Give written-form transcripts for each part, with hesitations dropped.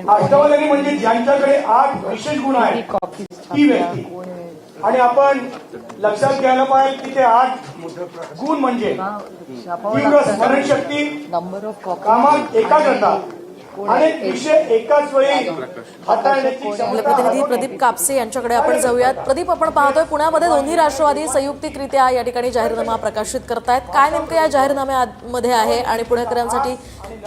अष्टवधानी म्हणजे ज्यांच्याकडे 8 विशेष गुण आहेत ती व्यक्ती. आणि आपण लक्षात घ्यायला पाहिजे की ते 8 गुण म्हणजे तीव्र स्मरणशक्ती, कामात एकाग्रता, अनेक विषय एकाच वेळी हाताळण्याची क्षमता. प्रतिनिधी प्रदीप कापसे यांच्याकडे आपण जाऊयात. प्रदीप, आपण पाहतोय पुण्यामध्ये दोन्ही राष्ट्रवादी संयुक्तिकरित्या या ठिकाणी जाहीरनामा प्रकाशित करतायत. काय नेमकं या जाहीरनाम्यामध्ये आहे आणि पुणेकरांसाठी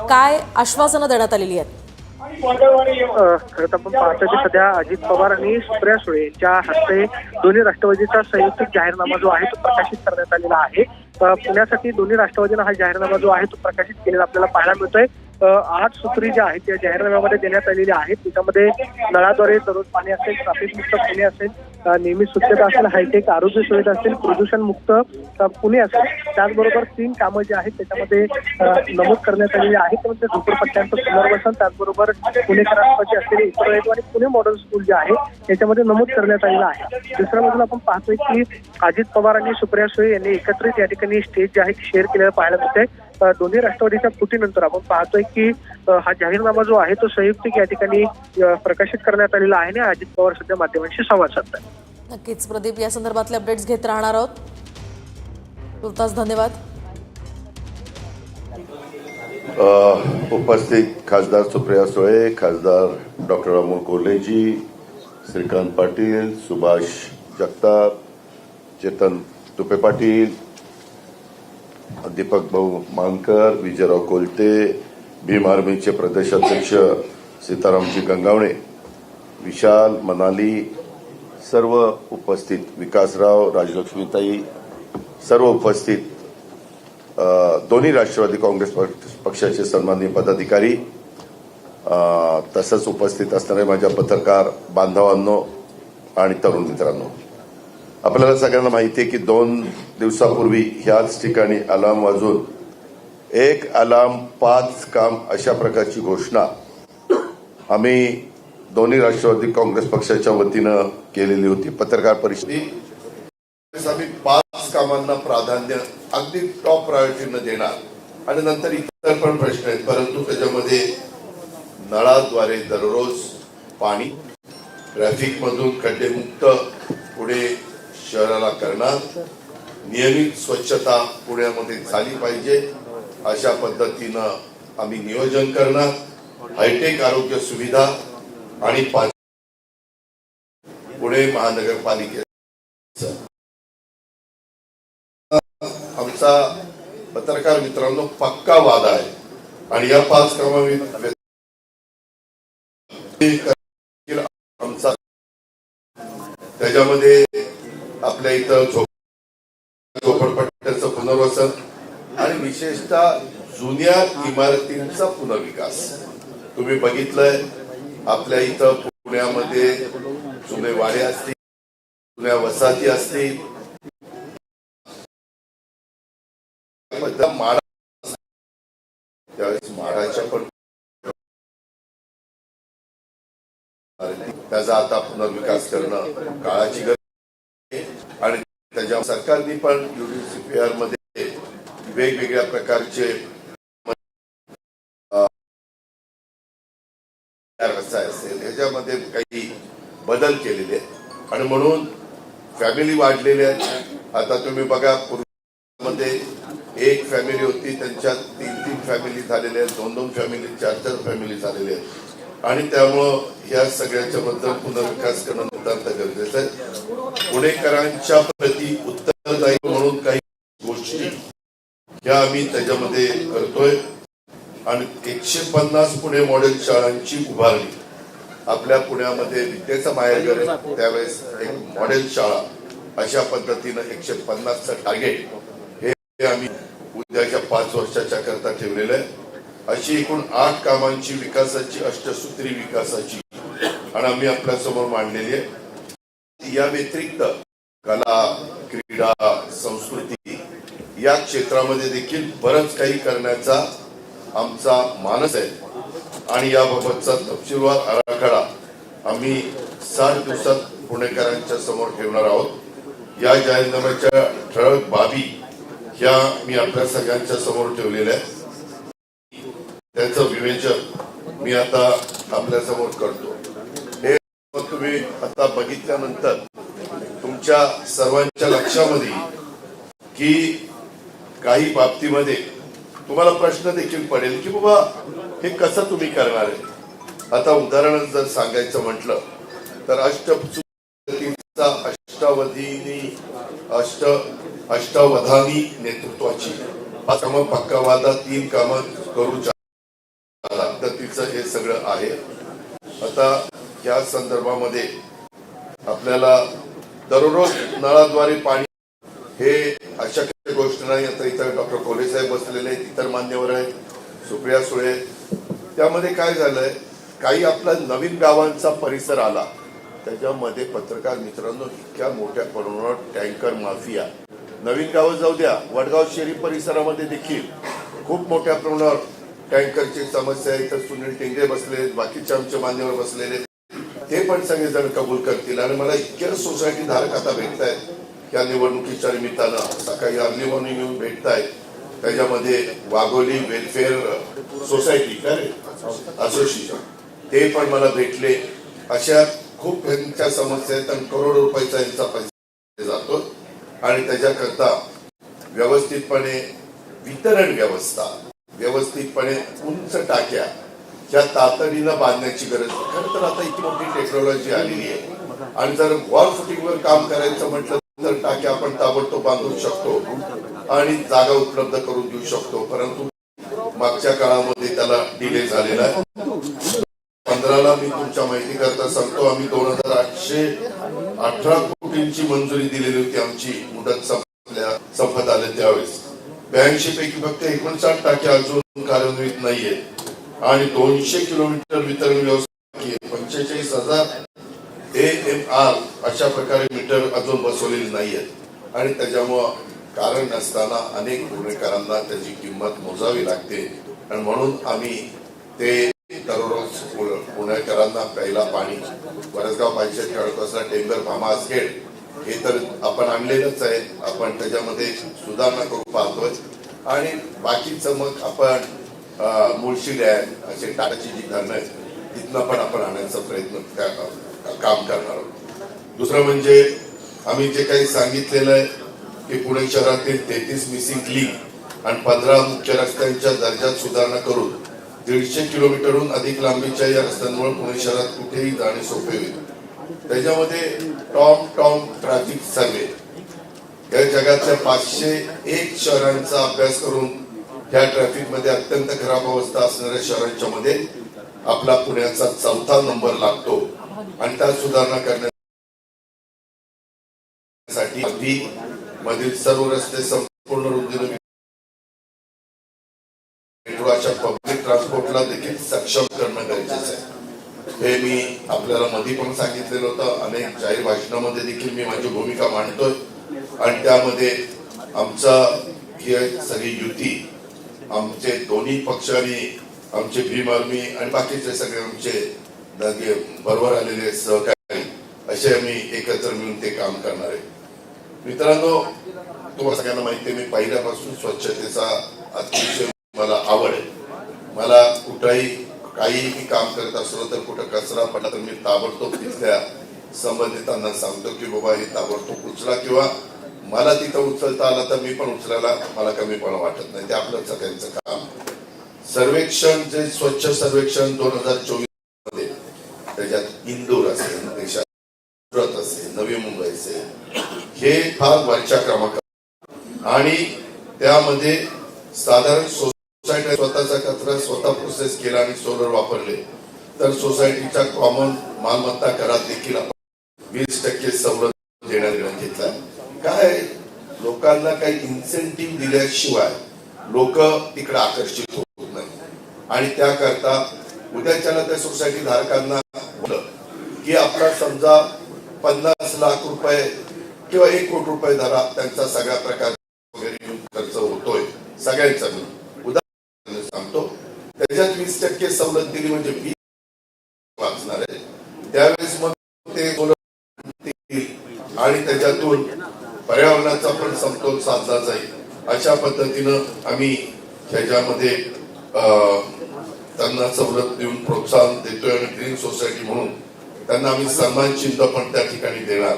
काय आश्वासनं देण्यात आलेली आहेत? खरं आपण पाहतो की सध्या अजित पवार आणि सुप्रिया सुळे यांच्या हस्ते दोन्ही राष्ट्रवादीचा संयुक्त जाहीरनामा जो आहे तो प्रकाशित करण्यात आलेला आहे. पुण्यासाठी दोन्ही राष्ट्रवादीनं हा जाहीरनामा जो आहे तो प्रकाशित केलेला आपल्याला पाहायला मिळतोय. 8 सूत्री ज्या आहेत त्या जाहीरनाम्यामध्ये देण्यात आलेल्या आहेत. त्याच्यामध्ये नळाद्वारे दररोज पाणी असेल, ट्रॅफिक मुक्त पुणे असेल, नियमित स्वच्छता असेल, हायटेक आरोग्य सुविधा असेल, प्रदूषण मुक्त पुणे असेल, त्याचबरोबर 3 कामं जी आहेत त्याच्यामध्ये नमूद करण्यात आलेली आहेत. म्हणजे झोपडपट्ट्यांचं पुनर्वसन, त्याचबरोबर पुणेकरांसाठी असलेले इतर आणि पुणे मॉडेल स्कूल जे आहे याच्यामध्ये नमूद करण्यात आलेलं आहे. दुसऱ्या बाजूला आपण पाहतोय की अजित पवार आणि सुप्रिया सुळे यांनी एकत्रित या ठिकाणी स्टेज जे आहे शेअर केलेलं पाहायला मिळतंय. दोन्ही राष्ट्रवादीच्या फुटीनंतर आपण पाहतोय की हा जाहीरनामा जो आहे तो संयुक्त या ठिकाणी प्रकाशित करण्यात आलेला आहे आणि अजित पवार सध्या माध्यमांशी संवाद साधतात. नक्कीच प्रदीप, या संदर्भातले अपडेट्स घेत राहणार आहोत. तुर्तास धन्यवाद. उपस्थित खासदार सुप्रिया सुळे, खासदार डॉक्टर अमोल कोल्हेजी, श्रीकांत पाटील, सुभाष जगताप, चेतन तुपे पाटील, दीपक भाऊ मानकर, विजयराव कोलते, भीम आर्मीचे प्रदेशाध्यक्ष सीतारामजी गंगावणे, विशाल मनाली, सर्व उपस्थित, विकासराव, राजलक्ष्मीताई, सर्व उपस्थित दोन्ही राष्ट्रवादी काँग्रेस पक्षाचे सन्माननीय पदाधिकारी, तसंच उपस्थित असणारे माझ्या पत्रकार बांधवांनो आणि तरुण मित्रांनो, आपल्याला सगळ्यांना माहिती आहे की 2 दिवसापूर्वी ह्याच ठिकाणी अलार्म वाजून 1 अलार्म 5 काम अशा प्रकारची घोषणा आम्ही दोन्ही राष्ट्रवादी काँग्रेस पक्षाच्या वतीनं केलेली होती. पत्रकार परिषदेत आम्ही 5 कामांना प्राधान्य अगदी टॉप प्रायोरिटीनं देणार आणि नंतर इतर पण प्रश्न आहेत, परंतु त्याच्यामध्ये नळाद्वारे दररोज पाणी, ट्रॅफिक मधून खड्डेमुक्त पुणे शहराला करणार, नियमित स्वच्छता पुण्यामध्ये झाली पाहिजे अशा पद्धतीनं आम्ही नियोजन करणार, हायटेक आरोग्य सुविधा आणि पुणे महानगरपालिकेचा आमचा पत्रकार मित्रांनो पक्का वादा आहे आणि या 5 कामांमध्ये आमचा त्याच्यामध्ये आपल्या इथं झोपडपट्ट्याचं पुनर्वसन आणि विशेषतः जुन्या इमारतींचा पुनर्विकास. तुम्ही बघितलंय आपल्या इथं पुण्यामध्ये जुने वाडे असतील, जुन्या वसाहती असतील, त्यावेळेस माडाच्या पण त्याचा आता पुनर्विकास करणं काळाची गरज आहे आणि त्याच्या सरकारने पण UDCPR मध्ये वेगवेगळ्या प्रकारचे असेल ह्याच्यामध्ये काही बदल केलेले आहेत आणि म्हणून फॅमिली वाढलेल्या आहेत. आता तुम्ही बघा पूर्वीमध्ये 1 फॅमिली होती, त्यांच्यात 3-3 फॅमिली झालेल्या आहेत, 2-2 फॅमिली, 4-4 फॅमिली झालेल्या आहेत आणि त्यामुळं या सगळ्याच्या बद्दल पुनर्विकास करणं नितांत गरजेचं आहे. पुणेकरांच्या प्रति उत्तरदायी म्हणून काही गोष्टी ह्या आम्ही त्याच्यामध्ये करतोय आणि 150 पुणे मॉडेल शाळांची उभारणी. आपल्या पुण्यामध्ये विद्येचा माहेरघर आहे, त्यावेळेस एक मॉडेल शाळा अशा पद्धतीनं 150चं टार्गेट हे आम्ही उद्याच्या 5 वर्षाच्या करता ठेवलेलं आहे. अशी एकूण 8 कामांची विकासाची, अष्टसूत्री विकासाची आणि आम्ही आपल्या समोर मांडलेली आहे. या व्यतिरिक्त कला, क्रीडा, संस्कृती या क्षेत्रामध्ये देखील बरंच काही करण्याचा आमचा मानस आहे आणि याबाबतचा तपशीलवार आराखडा आम्ही 60 दिवसात पुणेकरांच्या समोर ठेवणार आहोत. या जाहीरनाम्याच्या ठळक बाबी ह्या मी आपल्या सगळ्यांच्या समोर ठेवलेल्या आहेत. त्याचं विवेचन मी आता आपल्यासमोर करतो. हे तुम्ही आता बघितल्यानंतर तुमच्या सर्वांच्या लक्षामध्ये की काही बाबतीमध्ये तुम्हाला प्रश्न देखील पडेल की बाबा हे कसं तुम्ही करणार आहे. आता उदाहरण जर सांगायचं म्हटलं तर अष्टवधानी नेतृत्वाची 5 कामं पक्कावादा 3 कामं करूच्या पद्धतीचं हे सगळं आहे. आता या संदर्भामध्ये आपल्याला दररोज नळाद्वारे पाणी हे अशक्य गोष्ट नाही. आता इथं डॉक्टर कोल्हे साहेब बसलेले आहेत, इतर मान्यवर आहेत, सुप्रिया सुळे. त्यामध्ये काय झालंय, काही आपला नवीन गावांचा परिसर आला त्याच्यामध्ये पत्रकार मित्रांनो इतक्या मोठ्या प्रमाणावर टँकर माफिया, नवीन गावं जाऊ द्या, वडगाव शहरी परिसरामध्ये देखील खूप मोठ्या प्रमाणावर टँकरची समस्या आहे. तर सुनील टेंगे बसले, बाकीचे आमचे मान्यवर बसलेले, ते पण सगळेजण कबूल करतील. आणि मला इतक्या सोसायटी धारक आता भेटतायत या निवडणुकीच्या निमित्तानं, सकाळी अर्ली मॉर्निंग येऊन भेटतायत. त्याच्यामध्ये वाघोली वेलफेअर सोसायटी असोसिएशन ते पण मला भेटले. अशा खूप यांच्या समस्या आहेत आणि करोडो रुपयाचा यांचा पैसा जातो. आणि त्याच्याकरता व्यवस्थितपणे वितरण व्यवस्था, व्यवस्थितपणे उंच टाक्या ह्या तातडीनं बांधण्याची गरज. खरं तर आता इतकी मोठी टेक्नॉलॉजी आलेली आहे आणि जर वॉल फुटिंगवर काम करायचं म्हटलं तर टाक्या आपण ताबडतोब बांधू शकतो आणि जागा उपलब्ध करून देऊ शकतो. परंतु मागच्या काळामध्ये त्याला डिले झालेला आहे. 15ला मी तुमच्या माहिती करता सांगतो, आम्ही 2818 कोटींची मंजुरी दिलेली होती. आमची मुदत संपत आले त्यावेळेस 82 पैकी फक्त 59 टाक्या अजून कार्यान्वित नाहीये आणि 200 किलोमीटर वितरण व्यवस्था 45,000 AMR अशा प्रकारे मीटर अजून बसवलेली नाहीयेत. आणि त्याच्यामुळं कारण नसताना अनेक पुणेकरांना त्याची किंमत मोजावी लागते. आणि म्हणून आम्ही ते दररोज पुणेकरांना प्यायला पाणी, वरसगाव पंचायत खडकवासला टेंबर भामासखेड हे तर आपण आणलेलंच आहे. आपण त्याच्यामध्ये सुधारणा करू पाहतोय आणि बाकीचं मग आपण मुळशी डॅम असे टाटाची जी धरणं आहेत तिथनं पण आपण आणण्याचा प्रयत्न काम करणार आहोत. दुसरं म्हणजे आम्ही जे काही सांगितलेलं आहे की पुणे शहरातील 33 मिसिंग लिंक आणि 15 मुख्य रस्त्यांच्या दर्जात सुधारणा करून 150 किलोमीटरहून अधिक लांबीच्या या रस्त्यांमुळे पुणे शहरात कुठेही जाणे सोपे होईल. त्याच्यामध्ये टॉम ट्रॅफिक सर्वे या जगातल्या 501 शहरांचा अभ्यास करून या ट्रॅफिक मध्ये अत्यंत खराब अवस्था असणाऱ्या शहरांच्या मध्ये आपला पुण्याचा 4था नंबर लागतो. आणि त्यात सुधारणा करण्यासाठी मधील सर्व रस्ते संपूर्ण रुंदीने अशा पब्लिक ट्रान्सपोर्टला देखील सक्षम करणं गरजेचं आहे. हे मी आपल्याला मध्ये पण सांगितलेलं होतं. अनेक जाहीर भाषणामध्ये देखील मी माझी भूमिका मांडतोय आणि त्यामध्ये आमचा ही सगळी युती, आमचे दोन्ही पक्ष आणि आमचे भीम आर्मी आणि बाकीचे सगळे आमचे बरोबर आलेले सहकारी असे आम्ही एकत्र मिळून ते काम करणार आहे. मित्रांनो, तुम्हाला सगळ्यांना माहिती आहे मी पहिल्यापासून स्वच्छतेचा अतिशय मला आवड आहे. मला कुठेही काही काम करत असलो तर कुठं कचरा पडला तर मी ताबडतोब तिथल्या संबंधितांना सांगतो की बाबा हे ताबडतोब उचला, किंवा मला तिथं उचलता आला तर मी पण उचलायला मला कमीपणा वाटत नाही. ते आपलं सगळ्यांचं काम. सर्वेक्षण जे स्वच्छ सर्वेक्षण 2024 मध्ये त्याच्यात इंदूर असेल, देशात सुरत असेल, नवी मुंबई असेल, हे फार वरच्या क्रमांक आणि त्यामध्ये साधारण सोसायटी स्वतःचा कचरा स्वतः प्रोसेस केला आणि सोलर वापरले तर सोसायटीच्या कॉमन मालमत्ता करात देखील आपण 20% सवलत देण्यात घेतला. काय लोकांना काही इन्सेंटिव्ह दिल्याशिवाय लोक तिकडे आकर्षित होत नाही. आणि त्याकरता उद्याच्याला त्या सोसायटी धारकांना की आपला समजा 50 लाख रुपये किंवा 1 कोटी रुपये धरा, त्यांचा सगळ्या प्रकार वगैरे खर्च होतोय सगळ्यांचा. उदाहरण सांगतो, त्याच्यात 20% सवलत दिली म्हणजे 20 वाचणार आहे. त्यावेळेस मग ते आणि त्याच्यातून पर्यावरणाचा पण समतोल साधला जाईल. अशा पद्धतीनं आम्ही ह्याच्यामध्ये त्यांना सवलत देऊन प्रोत्साहन देतोय आणि ग्रीन सोसायटी म्हणून त्यांना आम्ही सन्मान चिन्ह पण त्या ठिकाणी देणार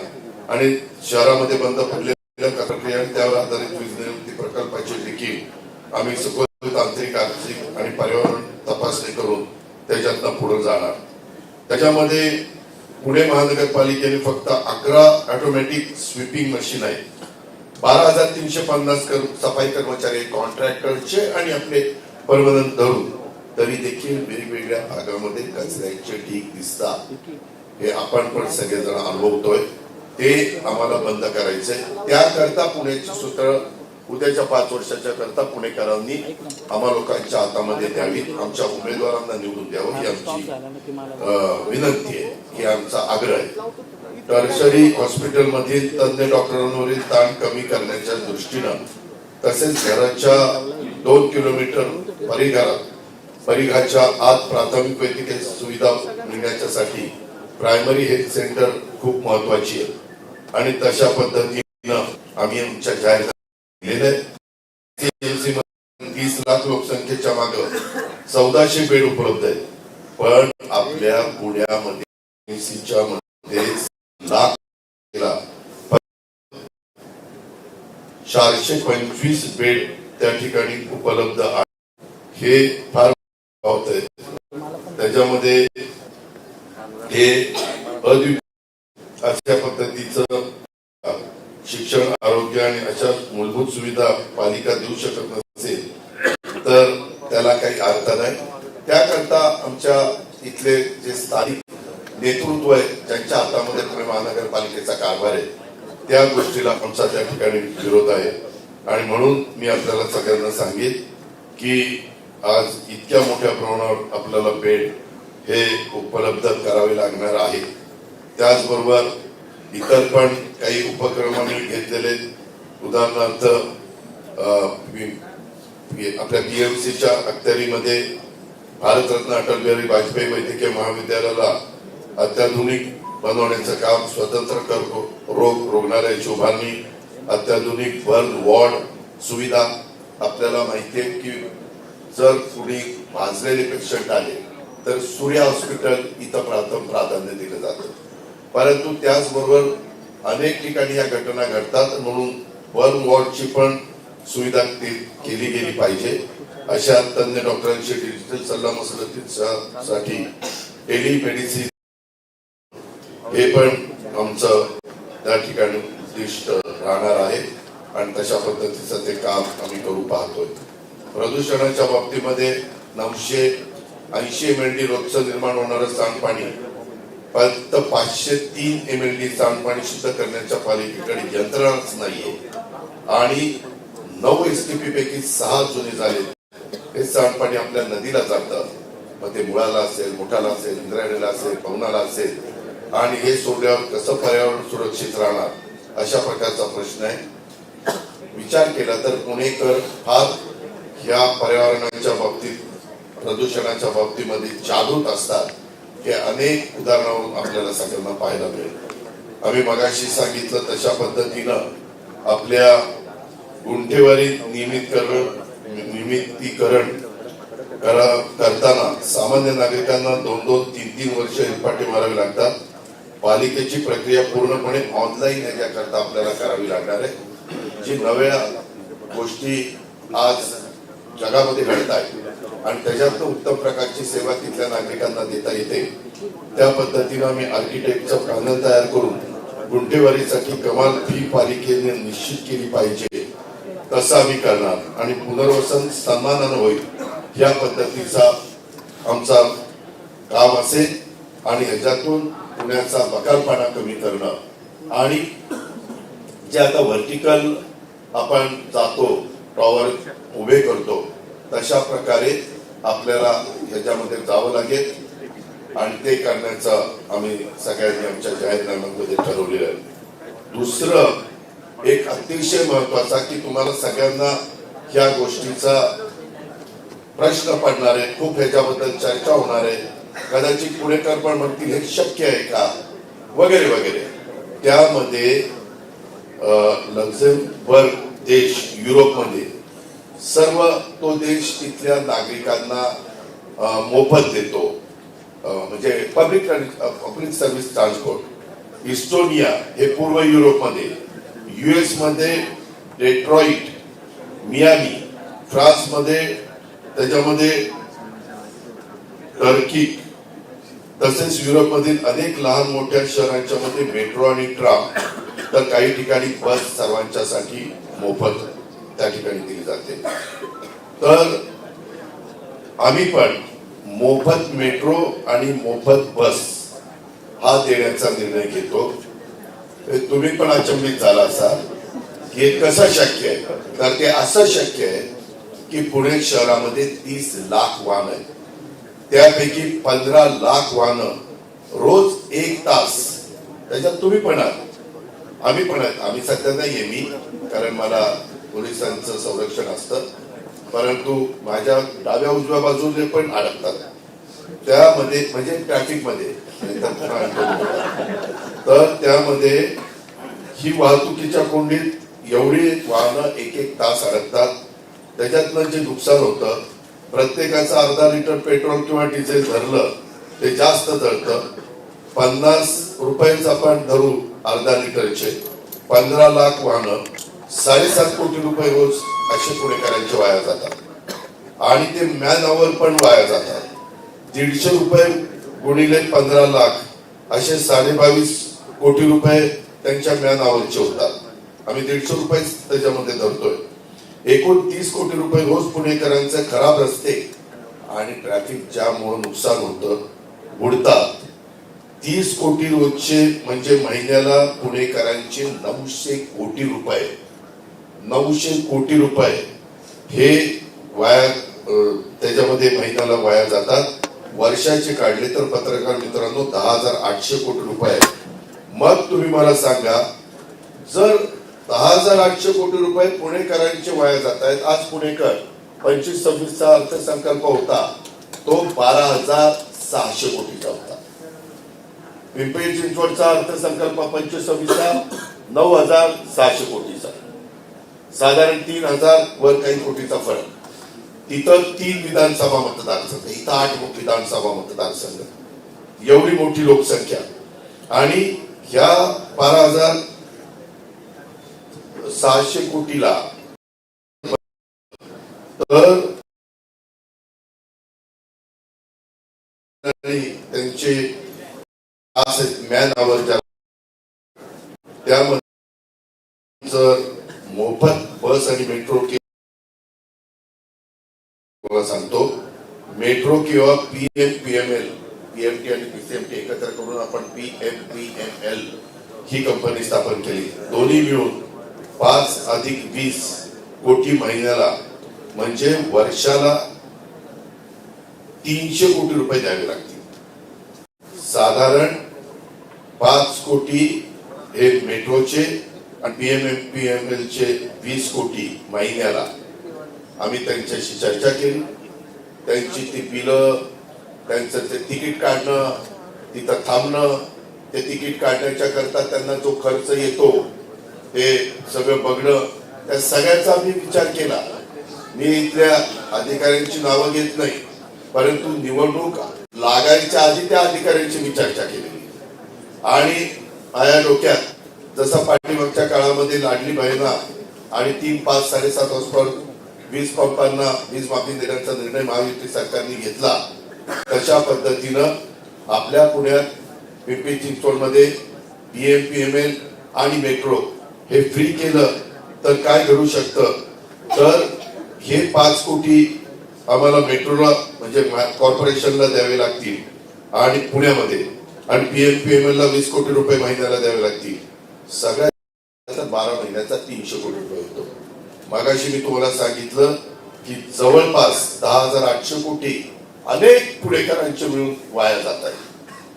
आणि शहरामध्ये बंद पडलेल्या प्रक्रिया आणि त्यावर आधारित वीज निर्मिती प्रकल्पाची देखील आम्ही सखोल तांत्रिक आर्थिक आणि पर्यावरण तपासणी करून त्याच्यातनं पुढे जाणार. त्याच्यामध्ये पुणे महानगरपालिकेने फक्त 11 ऑटोमॅटिक स्वीपिंग मशीन आहे, 12,350 सफाई कर्मचारी कॉन्ट्रॅक्टरचे आणि आपले परमनंट धरून तरी देखील वेगवेगळ्या भागामध्ये कचऱ्याचे ढीग दिसतात. हे आपण पण सगळेजण अनुभवतोय. ते आम्हाला बंद करायचंय. त्याकरता पुण्याची सूत्र उद्याच्या 5 वर्षाच्या करता पुणेकरांनी आम्हा लोकांच्या हातामध्ये द्यावी, आमच्या उमेदवारांना निवडून द्यावं ही आमची विनंती आहे, ही आमचा आग्रह आहे. टर्शरी हॉस्पिटलमधील तज्ञ डॉक्टरांवरील ताण कमी करण्याच्या दृष्टीनं तसेच घराच्या 2 किलोमीटर परिघाच्या आत प्राथमिक वैद्यकीय सुविधा मिळण्यासाठी प्रायमरी हेल्थ सेंटर खूप महत्वाची आहे आणि तशा पद्धतीनं आम्ही आमच्या जाहीर 30 लाख लोकसंख्येच्या मागे 1400 बेड उपलब्ध आहेत. पण आपल्या पुण्यामध्ये लाख 425 बेड त्या ठिकाणी उपलब्ध आहे. हे फार होतंय. त्याच्यामध्ये हे अशा पद्धतीचं शिक्षण आरोग्य आणि अशा मूलभूत सुविधा पालिका देऊ शकत नसेल तर त्याला काही अर्थ नाही. त्याकरता आमच्या इथले जे स्थानिक नेतृत्व आहे ज्यांच्या हातामध्ये पुणे महानगरपालिकेचा कारभार आहे त्या गोष्टीला आमचा त्या ठिकाणी विरोध आहे आणि म्हणून मी आपल्याला सगळ्यांना सांगेन की आज इतक्या मोठ्या प्रमाणावर आपल्याला बेड हे उपलब्ध करावे लागणार आहे. त्याचबरोबर इतर पण काही उपक्रम आम्ही घेतलेले, उदाहरणार्थ आपल्या बीएमसीच्या अखत्यारीमध्ये भारतरत्न अटल बिहारी वाजपेयी वैद्यकीय महाविद्यालयाला अत्याधुनिक बनवण्याचं काम, स्वतंत्र रोग रुग्णालयाची उभारणी, अत्याधुनिक बर्न वॉर्ड सुविधा. आपल्याला माहिती आहे की जर कुणी भाजलेले पेशंट आले तर सूर्या हॉस्पिटल इथं प्रथम प्राधान्य दिलं जातं. परंतु त्याचबरोबर अनेक ठिकाणी या घटना घडतात म्हणून बर्न वॉर्डची पण सुविधा केली गेली पाहिजे. अशा तज्ञ डॉक्टरांची डिजिटल सल्लामसलतीसाठी टेलिमेडिसिन हे पण आमचं त्या ठिकाणी उद्दिष्ट राहणार आहे आणि तशा पद्धतीचं ते काम आम्ही करू पाहतोय. प्रदूषणाच्या बाबतीमध्ये 980 MLD रोजचं निर्माण होणारं सांडपाणी फक्त 503 MLD सांडपाणी शुद्ध करण्याच्या पालिकेकडे यंत्रणाच नाहीये आणि 9 STP पैकी 6 जुने झाले. हे सांडपाणी आपल्या नदीला जातं, मग ते मुळाला असेल, मोठाला असेल, इंद्रायणीला असेल, पवनाला असेल आणि हे सोडल्यावर कसं पर्यावरण सुरक्षित राहणार अशा प्रकारचा प्रश्न आहे. विचार केला तर पुणेकर फार ह्या पर्यावरणाच्या बाबतीत प्रदूषणाच्या बाबतीमध्ये जागृत असतात हे अनेक उदाहरणावरून आपल्याला सगळ्यांना पाहायला मिळेल. आम्ही मगाशी सांगितलं तशा पद्धतीनं आपल्या गुंठेवारी नियमितीकरण करताना सामान्य नागरिकांना 2-2, 3-3 वर्ष हेलपाटे मारावे लागतात. पालिकेची प्रक्रिया पूर्णपणे ऑनलाईन याच्याकरता आपल्याला करावी लागणार आहे. जी नव्या गोष्टी आज जगामध्ये घडत आहेत आणि त्याच्यातनं उत्तम प्रकारची सेवा तिथल्या नागरिकांना देता येते. त्या पद्धतीनं आम्ही आर्किटेक्टचं पॅनल तयार करून गुंठेवारीसाठी कमाल फी पालिकेने निश्चित केली पाहिजे तसं आम्ही करणार आणि पुनर्वसन सन्मानानं होईल या पद्धतीचा आमचा काम असेल आणि ह्याच्यातून पुण्याचा बकालपणा कमी करणं आणि जे आता व्हर्टिकल आपण जातो टॉवर उभे करतो तशा प्रकारे आपल्याला ह्याच्यामध्ये जावं लागेल आणि ते करण्याचं आम्ही सगळ्यांनी आमच्या जाहीरनाम्यामध्ये ठरवलेलं आहे. दुसरं एक अतिशय महत्वाचा की तुम्हाला सगळ्यांना ह्या गोष्टीचा प्रश्न पडणार आहे, खूप ह्याच्याबद्दल चर्चा होणार आहे. कदाचित पुणेकर पण म्हणतील हे शक्य आहे का वगैरे वगैरे. त्यामध्ये लक्झेंबर्ग देश युरोपमध्ये सर्व तो देश तिथल्या नागरिकांना मोफत देतो, म्हणजे पब्लिक सर्व्हिस ट्रान्सपोर्ट. इस्टोनिया हे पूर्व युरोपमध्ये, US मध्ये डेट्रॉइट, मियामी, फ्रान्समध्ये, त्याच्यामध्ये टर्की, तसेच युरोपमधील अनेक लहान मोठ्या शहरांच्या मध्ये मेट्रो आणि ट्राम, तर काही ठिकाणी बस सर्वांच्यासाठी मोफत त्या ठिकाणी दिली जाते. तर आम्ही पण मोफत मेट्रो आणि मोफत बस हा देण्याचा निर्णय घेतो. तुम्ही पण अचंबित झाला असाल की हे कसं शक्य आहे. तर ते असं शक्य आहे की पुणे शहरामध्ये 30 लाख वाहन आहेत, त्यापैकी 15 लाख वाहनं रोज 1 तास, त्याच्यात तुम्ही पण आहात, आम्ही पण आहेत. आम्ही सध्या नाहीये मी, कारण मला पोलिसांचं संरक्षण असतं, परंतु माझ्या डाव्या उजव्या बाजूने पण अडकतात त्यामध्ये, म्हणजे ट्रॅफिक मध्ये. तर त्यामध्ये ही वाहतुकीच्या कोंडीत एवढी वाहनं 1 तास अडकतात. त्याच्यातनं जे नुकसान होतं, प्रत्येकाचं अर्धा लिटर पेट्रोल किंवा डिझेल धरलं ते जास्त जळतं. 50 रुपयेच आपण धरू अर्धा लिटरचे, 15 लाख वाहनं, 7.5 कोटी रुपये रोज असे पुणेकरांचे वाया जातात. आणि ते मॅन आवर पण वाया जातात. 150 रुपये गुणिले 15 लाख असे 22.5 कोटी रुपये त्यांच्या मॅन आवरचे होतात. आम्ही 150 रुपये त्याच्यामध्ये धरतोय. एकूण 30 कोटी रुपये रोज पुणेकरांचे खराब रस्ते आणि ट्रॅफिक जाममुळे नुकसान होतं, बुडतात. 30 कोटी रोजचे म्हणजे महिन्याला पुणेकरांचे 900 कोटी रुपये, 900 कोटी रुपये हे वाया, त्याच्यामध्ये महिन्याला वाया जातात. वर्षाचे काढले तर पत्रकार मित्रांनो 10,800 कोटी रुपये. मग तुम्ही मला सांगा, जर 10,800 कोटी रुपये पुणेकरांचे वाया जात आहेत. आज पुणेकर 25-26चा अर्थसंकल्प होता तो 12,600 कोटीचा होता. पिंपरी चिंचवडचा अर्थसंकल्प 25-26चा 9,600 कोटीचा, साधारण 3,000 वर काही कोटीचा फरक. तिथं 3 विधानसभा मतदारसंघ, इथं 8 विधानसभा मतदारसंघ, एवढी मोठी लोकसंख्या. आणि ह्या 12,600 कोटीला तर त्यांचे मॅन आवर, त्यामध्ये जर मोफत बस आणि मेट्रो, सांगतो मेट्रो किंवा PMPML, PMT आणि PCMT एकत्र करून आपण PMPML ही कंपनी स्थापन केली. दोन्ही मिळून 5 अधिक 20 कोटी महिन्याला, म्हणजे वर्षाला 300 कोटी रुपये द्यावे लागतील. साधारण 5 कोटी हे मेट्रोचे आणि PMPML चे 20 कोटी महिन्याला. आम्ही त्यांच्याशी चर्चा केली. त्यांची ती बिलं, त्यांचं ते तिकीट काढणं, तिथं थांबणं, ते तिकीट काढण्याच्या करता त्यांना जो खर्च येतो ते सगळं बघणं, त्या सगळ्याचा आम्ही विचार केला. मी इथल्या अधिकाऱ्यांची नावं घेत नाही, परंतु निवडणूक लागायच्या आधी त्या अधिकाऱ्यांची मी चर्चा केली. आणि माझ्या डोक्यात जसं पाठीमागच्या काळामध्ये लाडली बहिणा आणि 3, 5, 7.5 हॉर्सपावर वीज पंपांना वीज माफी देण्याचा निर्णय महायुती सरकारने घेतला, तशा पद्धतीनं आपल्या पुण्यात पिंपरी चिंचवडमध्ये PMPML आणि मेट्रो हे फ्री केलं तर काय घडू शकतं. तर हे 5 कोटी आम्हाला मेट्रोला म्हणजे कॉर्पोरेशनला द्यावे लागतील आणि पुण्यामध्ये, आणि PMPML ला 20 कोटी रुपये महिन्याला द्यावे लागतील. सगळ्या 12 महिन्याचा 300 कोटी रुपये होतो. मागाशी मी तुम्हाला सांगितलं की जवळपास 10,800 कोटी अनेक पुणेकरांचे मिळून वाया जात आहे.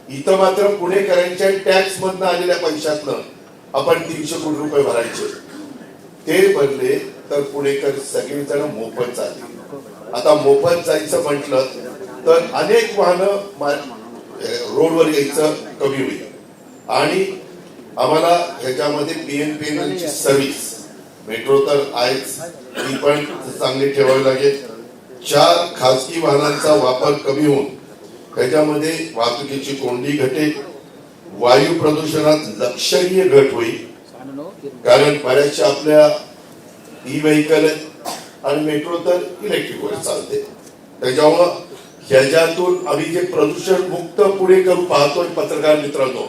इथं मात्र पुणेकरांच्या टॅक्स मधनं आलेल्या पैशातनं आपण 300 कोटी रुपये भरायचे, ते भरले तर पुणेकर सगळेजण मोफत जाते. आता मोफत जायचं म्हटलं तर अनेक वाहनं रोडवर यायचं कमी होईल. आणि आम्हाला ह्याच्यामध्ये PMPML ची सर्व्हिस, मेट्रो तर आहेच, ती पण चांगली ठेवावी लागेल. 4 खासगी वाहनांचा वापर कमी होऊन त्याच्यामध्ये वाहतुकीची कोंडी घटेल, वायू प्रदूषणात लक्षणीय घट होईल. कारण बऱ्याचशा आपल्या ई व्हेकल आणि मेट्रो तर इलेक्ट्रिक वर चालते. त्याच्यामुळं ह्याच्यातून आम्ही जे प्रदूषण मुक्त पुढे करू पाहतोय. पत्रकार मित्रांनो,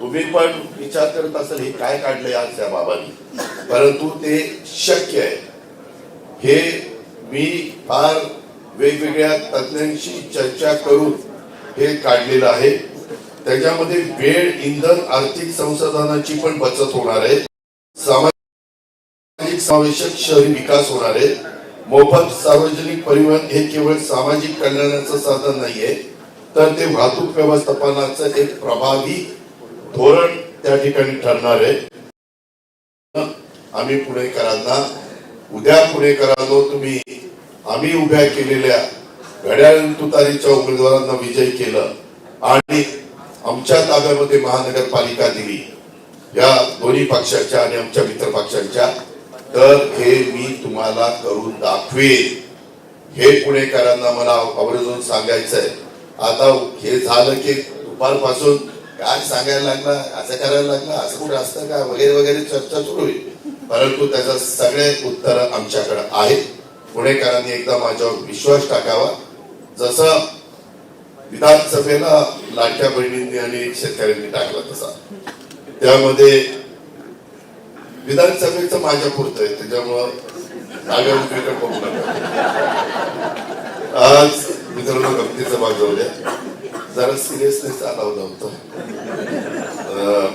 तुम्ही पण विचार करत असाल हे काय काढलंय आज त्या बाबांनी, परंतु ते शक्य आहे. हे मी फार वेगवेगळ्या तज्ञांशी चर्चा करून हे काढलेलं आहे. त्याच्यामध्ये वेळ, इंधन, आर्थिक संसाधनाची पण बचत होणार आहे. सामाजिक समावेशक शहरी विकास होणार आहे. मोफत सार्वजनिक परिवहन हे केवळ सामाजिक कल्याणाचं साधन नाहीये, तर ते वाहतूक व्यवस्थापनाचं एक प्रभावी धोरण त्या ठिकाणी ठरणार आहे. आम्ही पुणेकरांना, उद्या पुणेकरांनो, तुम्ही आम्ही उभ्या केलेल्या घड्याळ तुतारीच्या उमेदवारांना विजयी केलं आणि आमच्या ताब्यामध्ये महानगरपालिका दिली, या दोन्ही पक्षाच्या आणि आमच्या मित्र पक्षांच्या, तर हे मी तुम्हाला करून दाखवेन. हे पुणेकरांना मला आवर्जून सांगायचं आहे. आता हे झालं की दुपारपासून काय सांगायला लागला, असं करायला लागला, असं कुठे असतं का वगैरे वगैरे चर्चा सुरू होईल. परंतु त्याचं सगळे उत्तर आमच्याकडे आहेत. पुणेकरांनी एकदा माझ्यावर विश्वास टाकावा. जसं विधानसभेला लाडक्या बहिणींनी आणि शेतकऱ्यांनी टाकला तसा त्यामध्ये विधानसभेचं माझ्या पुरतं आहे. त्याच्यामुळं नागा उजवीकडे बघू नका. आज मित्रांनो गमतीचा भाग जाऊ द्या, जरा सिरियसनेस आला होता.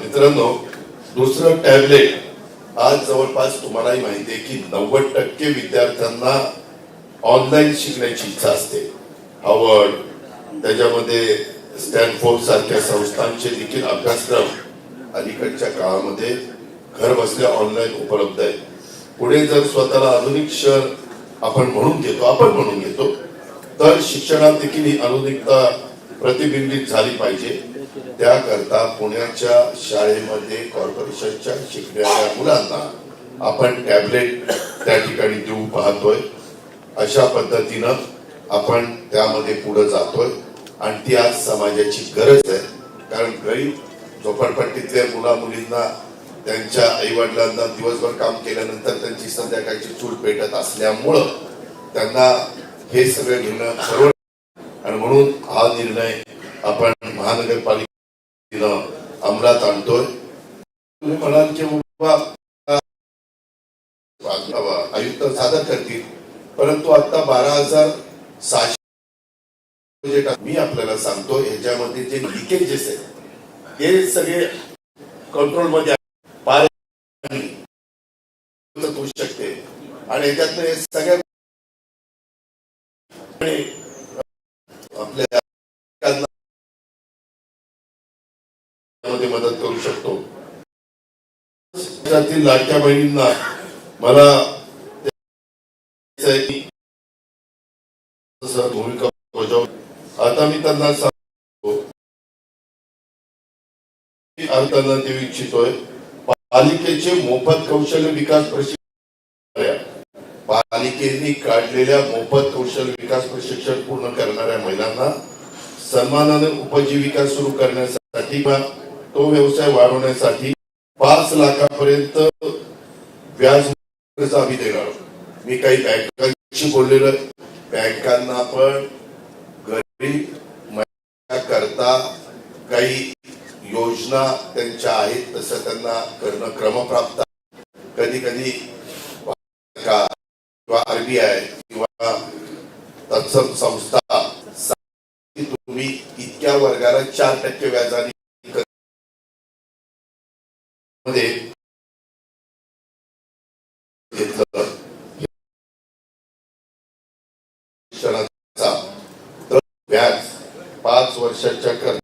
मित्रांनो, दुसरं टॅबलेट आज जवळपास तुम्हालाही माहिती आहे की 90% विद्यार्थ्यांना ऑनलाईन शिकण्याची इच्छा असते. हार्वर्ड, त्याच्यामध्ये स्टॅनफोर्ड सारख्या संस्थांचे देखील अभ्यासक्रम अलीकडच्या काळामध्ये घर बसल्या ऑनलाईन उपलब्ध आहे. पुढे जर स्वतःला आधुनिक शहर आपण म्हणून घेतो तर शिक्षणात देखील ही आधुनिकता प्रतिबिंबित झाली पाहिजे. त्याकरता पुण्याच्या शाळेमध्ये कॉर्पोरेशनच्या शिकणाऱ्या मुलांना आपण टॅबलेट त्या ठिकाणी देऊ पाहतोय. अशा पद्धतीनं आपण त्यामध्ये पुढे जातोय आणि ती आज समाजाची गरज आहे. कारण गरीब झोपडपट्टीतल्या मुला मुलींना त्यांच्या आई वडिलांना दिवसभर काम केल्यानंतर त्यांची संध्याकाळची चूल पेटत असल्यामुळं त्यांना हे सगळं घेणं परवडत, आणि म्हणून हा निर्णय आपण महानगरपालिकेनं अंमलात आणतोय. तुम्ही म्हणाल की आयुक्त सादर करतील, परंतु आता 12,600 मी आपल्याला सांगतो ह्याच्यामध्ये जे लिकेजेस आहेत हे सगळे कंट्रोल मध्ये होऊ शकते आणि याच्यातनं सगळ्या आपल्या मदत करू शकतो. लाडक्या बहिणींना मला भूमिका बजाव. आता मी त्यांना सांगतो, त्यांना देऊ इच्छितोय पालिकेचे मोफत कौशल्य विकास प्रशिक्षण. पालिकेने काढलेल्या मोफत कौशल्य विकास प्रशिक्षण पूर्ण करणाऱ्या महिलांना सन्मानाने उपजीविका सुरू करण्यासाठी तो व्यवसाय वाढवण्यासाठी 5 लाखापर्यंत व्याज आम्ही देणार. मी काही बँकांशी बोललेलो, बँकांना पण गरीब महिला करता काही योजना त्यांच्या आहेत तसं त्यांना करणं क्रमप्राप्त. कधी कधी किंवा आरबीआय किंवा तत्सम संस्था तुम्ही इतक्या वर्गाला 4% व्याजाने घेतलं तर व्याज 5 वर्षाच्या कर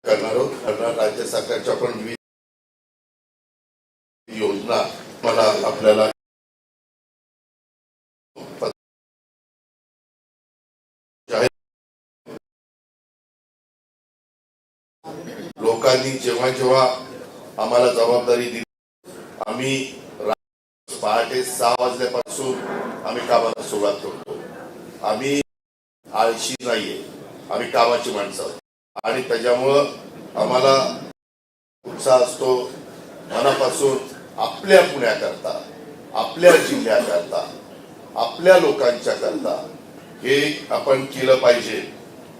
करणार. राज्य सरकारच्या पण विविध योजना मला आपल्याला लोकांनी जेव्हा जेव्हा आम्हाला जबाबदारी दिली, आम्ही पहाटे 6 वाजल्यापासून आम्ही कामाला सुरुवात करतो. आम्ही आळशी नाहीये, आम्ही कामाची माणसं आहोत. आणि त्याच्यामुळं आम्हाला उत्साह असतो मनापासून. आपल्या पुण्याकरता, आपल्या जिल्ह्याकरता, आपल्या लोकांच्या करता हे आपण केलं पाहिजे.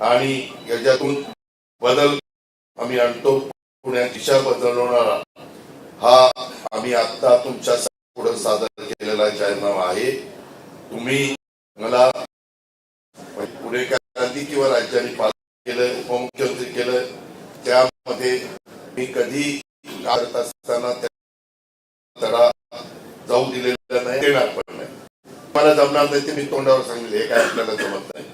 आणि याच्यातून बदल आम्ही आणतो. पुण्याची दिशा बदलवणारा हा आम्ही आता तुमच्या पुढे सादर केलेला जाहीरनामा आहे. तुम्ही मला पुणेकरांनी किंवा राज्याने पालन केलं, उपमुख्यमंत्री केलं, त्यामध्ये मी कधी करत असताना त्याला जाऊ दिलेला नाही, देणार पण नाही. मला जमणार नाही ते मी तोंडावर सांगितले, हे काय आपल्याला जमत नाही.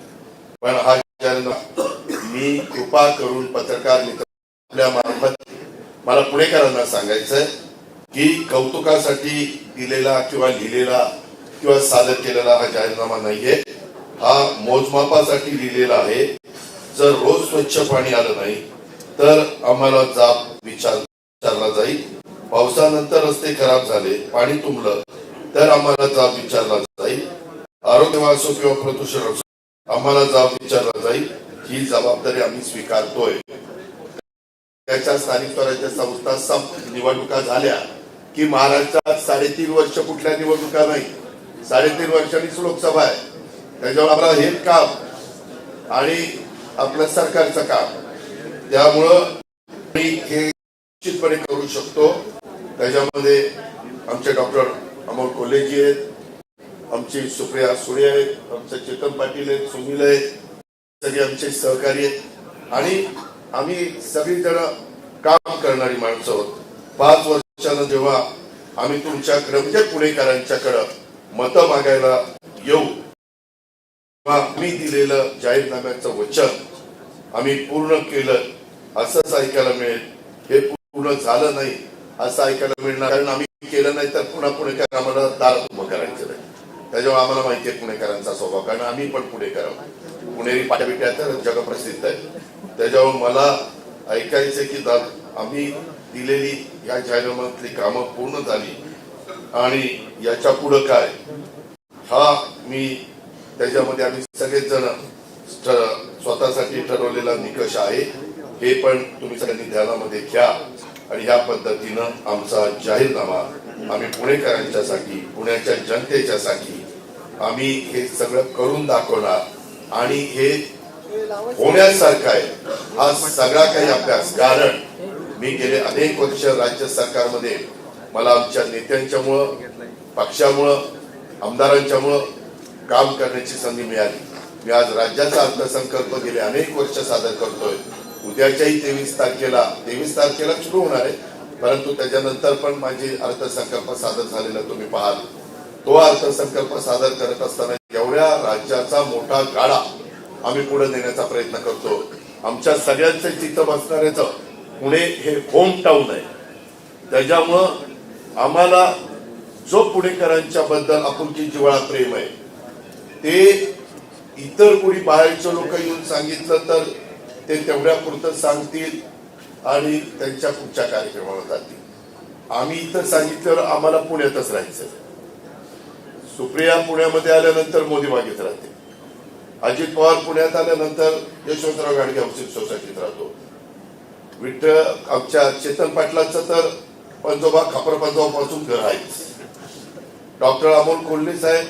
पण हा जाहीरनामा मी कृपा करून पत्रकार मित्र आपल्या मार्फत मला पुणेकरांना सांगायचंय की कौतुकासाठी दिलेला किंवा लिहिलेला किंवा सादर केलेला हा जाहीरनामा नाहीये. हा मोजमापासाठी लिहिलेला आहे. जर रोज स्वच्छ पाणी आलं नाही तर आम्हाला जाब विचारला जाईल. पावसानंतर रस्ते खराब झाले, पाणी तुंबलं तर आम्हाला जाब विचारला जाईल. आरोग्य असो किंवा प्रदूषण असो आम्हाला जाब विचारला जाईल. ही जबाबदारी आम्ही स्वीकारतोय. त्याच्या स्थानिक स्वराज्य संस्था निवडणुका झाल्या की महाराष्ट्रात 3.5 वर्ष कुठल्या निवडणुका नाही, 3.5 वर्षांनीच लोकसभा आहे. त्याच्यावर आम्हाला हे काम आणि आपलं सरकारचं काम, त्यामुळं मी हे निश्चितपणे करू शकतो. त्याच्यामध्ये आमचे डॉक्टर अमोल कोल्हेजी आहेत, आमची सुप्रिया सुळे आहेत, आमचे चेतन पाटील आहेत, सुनील आहेत, सगळे आमचे सहकारी आहेत आणि आम्ही सगळीजण काम करणारी माणसं आहोत. 5 वर्षानं जेव्हा आम्ही तुमच्याकडे म्हणजे पुणेकरांच्याकडे मतं मागायला येऊ, आम्ही दिलेलं जाहीरनाम्याचं वचन आम्ही पूर्ण केलं असंच ऐकायला मिळेल. हे पूर्ण झालं नाही असं ऐकायला मिळणार, कारण आम्ही केलं नाही तर पुन्हा पुणेकर आम्हाला दार उभं करायचं नाही. त्याच्यामुळे आम्हाला माहिती आहे पुणेकरांचा स्वभाव, कारण आम्ही पण पुणेकर आहोत. पुणेरी पाट्याबिट्या तर जगप्रसिद्ध आहे. त्याच्यावर मला ऐकायचं की आम्ही दिलेली या जाहीरनाम्यातली कामं पूर्ण झाली आणि याच्या पुढं काय हा मी त्याच्यामध्ये आम्ही सगळेच जण स्वतःसाठी ठरवलेला निकष आहे. हे पण तुम्ही सगळ्यांनी ध्यानामध्ये घ्या आणि ह्या पद्धतीनं आमचा जाहीरनामा आम्ही पुणेकरांच्यासाठी, पुण्याच्या जनतेच्यासाठी आम्ही हे सगळं करून दाखवणार. आणि हे होण्यासारखं आहे हा सगळा काही अभ्यास, कारण मी गेले अनेक वर्ष राज्य सरकारमध्ये मला आमच्या नेत्यांच्यामुळं, पक्षामुळं, आमदारांच्यामुळं काम करण्याची संधी मिळाली. मी आज राज्याचा अर्थसंकल्प गेले अनेक वर्ष सादर करतोय. उद्याच्याही 23 तारखेला सुरू होणार आहे, परंतु त्याच्यानंतर पण माझे अर्थसंकल्प सादर झालेला तुम्ही पाहाल. तो अर्थसंकल्प सादर करत असताना एवढ्या राज्याचा मोठा गाडा आम्ही पुढे नेण्याचा प्रयत्न करतो. आमच्या सगळ्यांचं तिथं बसणाऱ्याचं पुणे हे होम टाउन आहे. त्याच्यामुळं आम्हाला जो पुणेकरांच्या बद्दल आपुलकी जिव्हाळा प्रेम आहे ते इतर कोणी बाहेरचे लोक येऊन सांगितलं तर ते तेवढ्या पुरतं सांगतील आणि त्यांच्या पुढच्या कार्यक्रमाला जातील. आम्ही इथं सांगितल्यावर आम्हाला पुण्यातच राहायचं. सुप्रिया पुण्यामध्ये आल्यानंतर मोदी बागेत राहते, अजित पवार पुण्यात आल्यानंतर यशवंतराव गाडगे हाऊसिंग सोसायटीत राहतो, विठ्ठल आमच्या चेतन पाटलांचं तर पंजोबा खापरपंजोबा पासून घर आहेच. डॉक्टर अमोल कोल्हे साहेब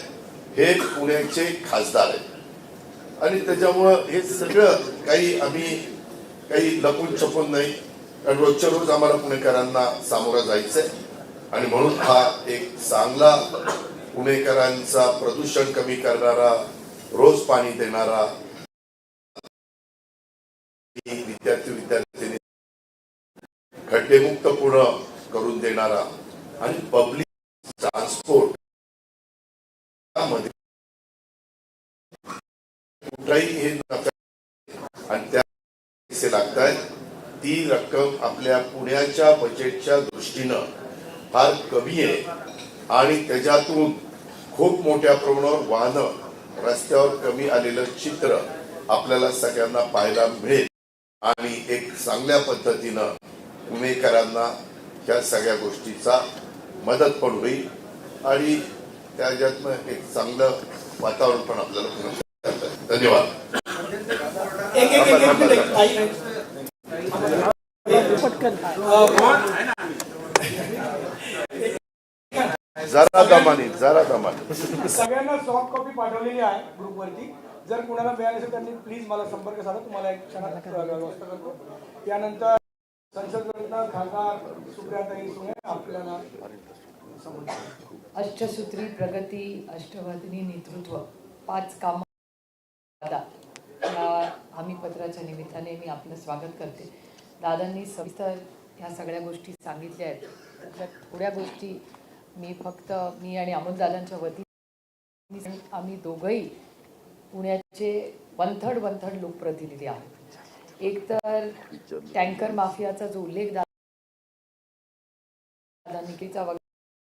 हे पुण्याचे खासदार आहेत आणि त्याच्यामुळं हे सगळं काही आम्ही काही लपून छपून नाही, कारण रोजच्या रोज आम्हाला पुणेकरांना सामोरं जायचंय. आणि म्हणून हा एक चांगला पुणेकरांचा प्रदूषण कमी करणारा, रोज पाणी देणारा, विद्यार्थी खड्डेमुक्त पूर्ण करून देणारा आणि पब्लिक ट्रान्सपोर्ट कुठलाही हे आणि त्या पैसे लागतात. ती रक्कम आपल्या पुण्याच्या बजेटच्या दृष्टीनं फार कमी आहे आणि त्याच्यातून खूप मोठ्या प्रमाणावर वाहनं रस्त्यावर कमी आलेलं चित्र आपल्याला सगळ्यांना पाहायला मिळेल आणि एक चांगल्या पद्धतीनं पुणेकरांना या सगळ्या गोष्टीचा मदत पण होईल. आणि त्याच्यातनं एक चांगलं वातावरण पण आपल्याला पुन्हा करता येईल. धन्यवाद. जरा दमानी. सगळ्यांना सॉफ्ट कॉपी पाठवलेली आहे ग्रुपवरती. जर कुणाला मिळाली असेल त्यांनी प्लीज मला संपर्क साधा. तुम्हाला एक क्षणात व्यवस्था करतो. त्यानंतर संसद रत्न खासदार सुप्रियाताई सुळे आपल्याला अष्टसूत्री प्रगती अष्टवादिनी नेतृत्व 5 कामं या हमीपत्राच्या निमित्ताने मी आपलं स्वागत करते. दादांनी सविस्तर ह्या सगळ्या गोष्टी सांगितल्या आहेत. त्यातल्या थोड्या गोष्टी मी आणि अमोलदादांच्या वतीने आम्ही दोघंही पुण्याचे वनथर्ड लोकप्रतिनिधी आहोत. एक तर टँकर माफियाचा जो उल्लेख दादांनीचा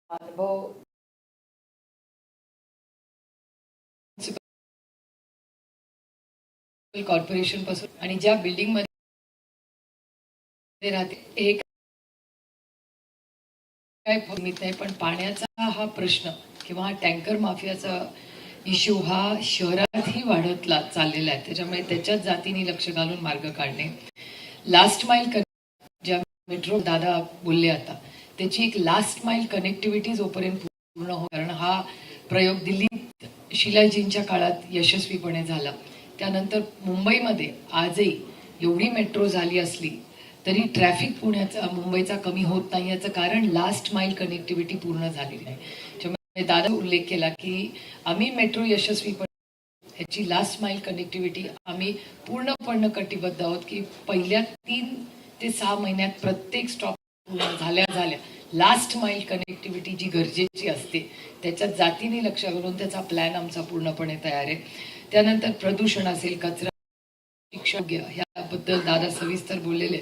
अनुभव कॉर्पोरेशन पासून आणि ज्या बिल्डिंग मध्ये राहते हे काय फमित नाही, पण पाण्याचा हा प्रश्न किंवा हा टँकर माफियाचा इश्यू हा शहरातही वाढत चाललेला आहे. त्याच्यामुळे त्याच्याच जातीने लक्ष घालून मार्ग काढणे. लास्ट माइल ज्या मेट्रो दादा बोलले आता त्याची एक लास्ट माइल कनेक्टिव्हिटी जोपर्यंत पूर्ण हो, कारण हा प्रयोग दिल्लीत शिलाजींच्या काळात यशस्वीपणे झाला. त्यानंतर मुंबईमध्ये आजही एवढी मेट्रो झाली असली तरी ट्रॅफिक मुंबईचा कमी होत नाही. याचं कारण लास्ट माइल कनेक्टिव्हिटी पूर्ण झालेली आहे. त्यामुळे दादा उल्लेख केला की आम्ही मेट्रो यशस्वीपणे ह्याची लास्ट माइल कनेक्टिव्हिटी आम्ही पूर्णपणे कटिबद्ध आहोत की पहिल्या 3 ते 6 महिन्यात प्रत्येक स्टॉप झाल्या लास्ट माइल कनेक्टिव्हिटी जी गरजेची असते त्याच्यात जातीने लक्ष घालून त्याचा प्लॅन आमचा पूर्णपणे तयार आहे. त्यानंतर प्रदूषण असेल, कचरा, शिक्षण ह्याबद्दल दादा सविस्तर बोललेले.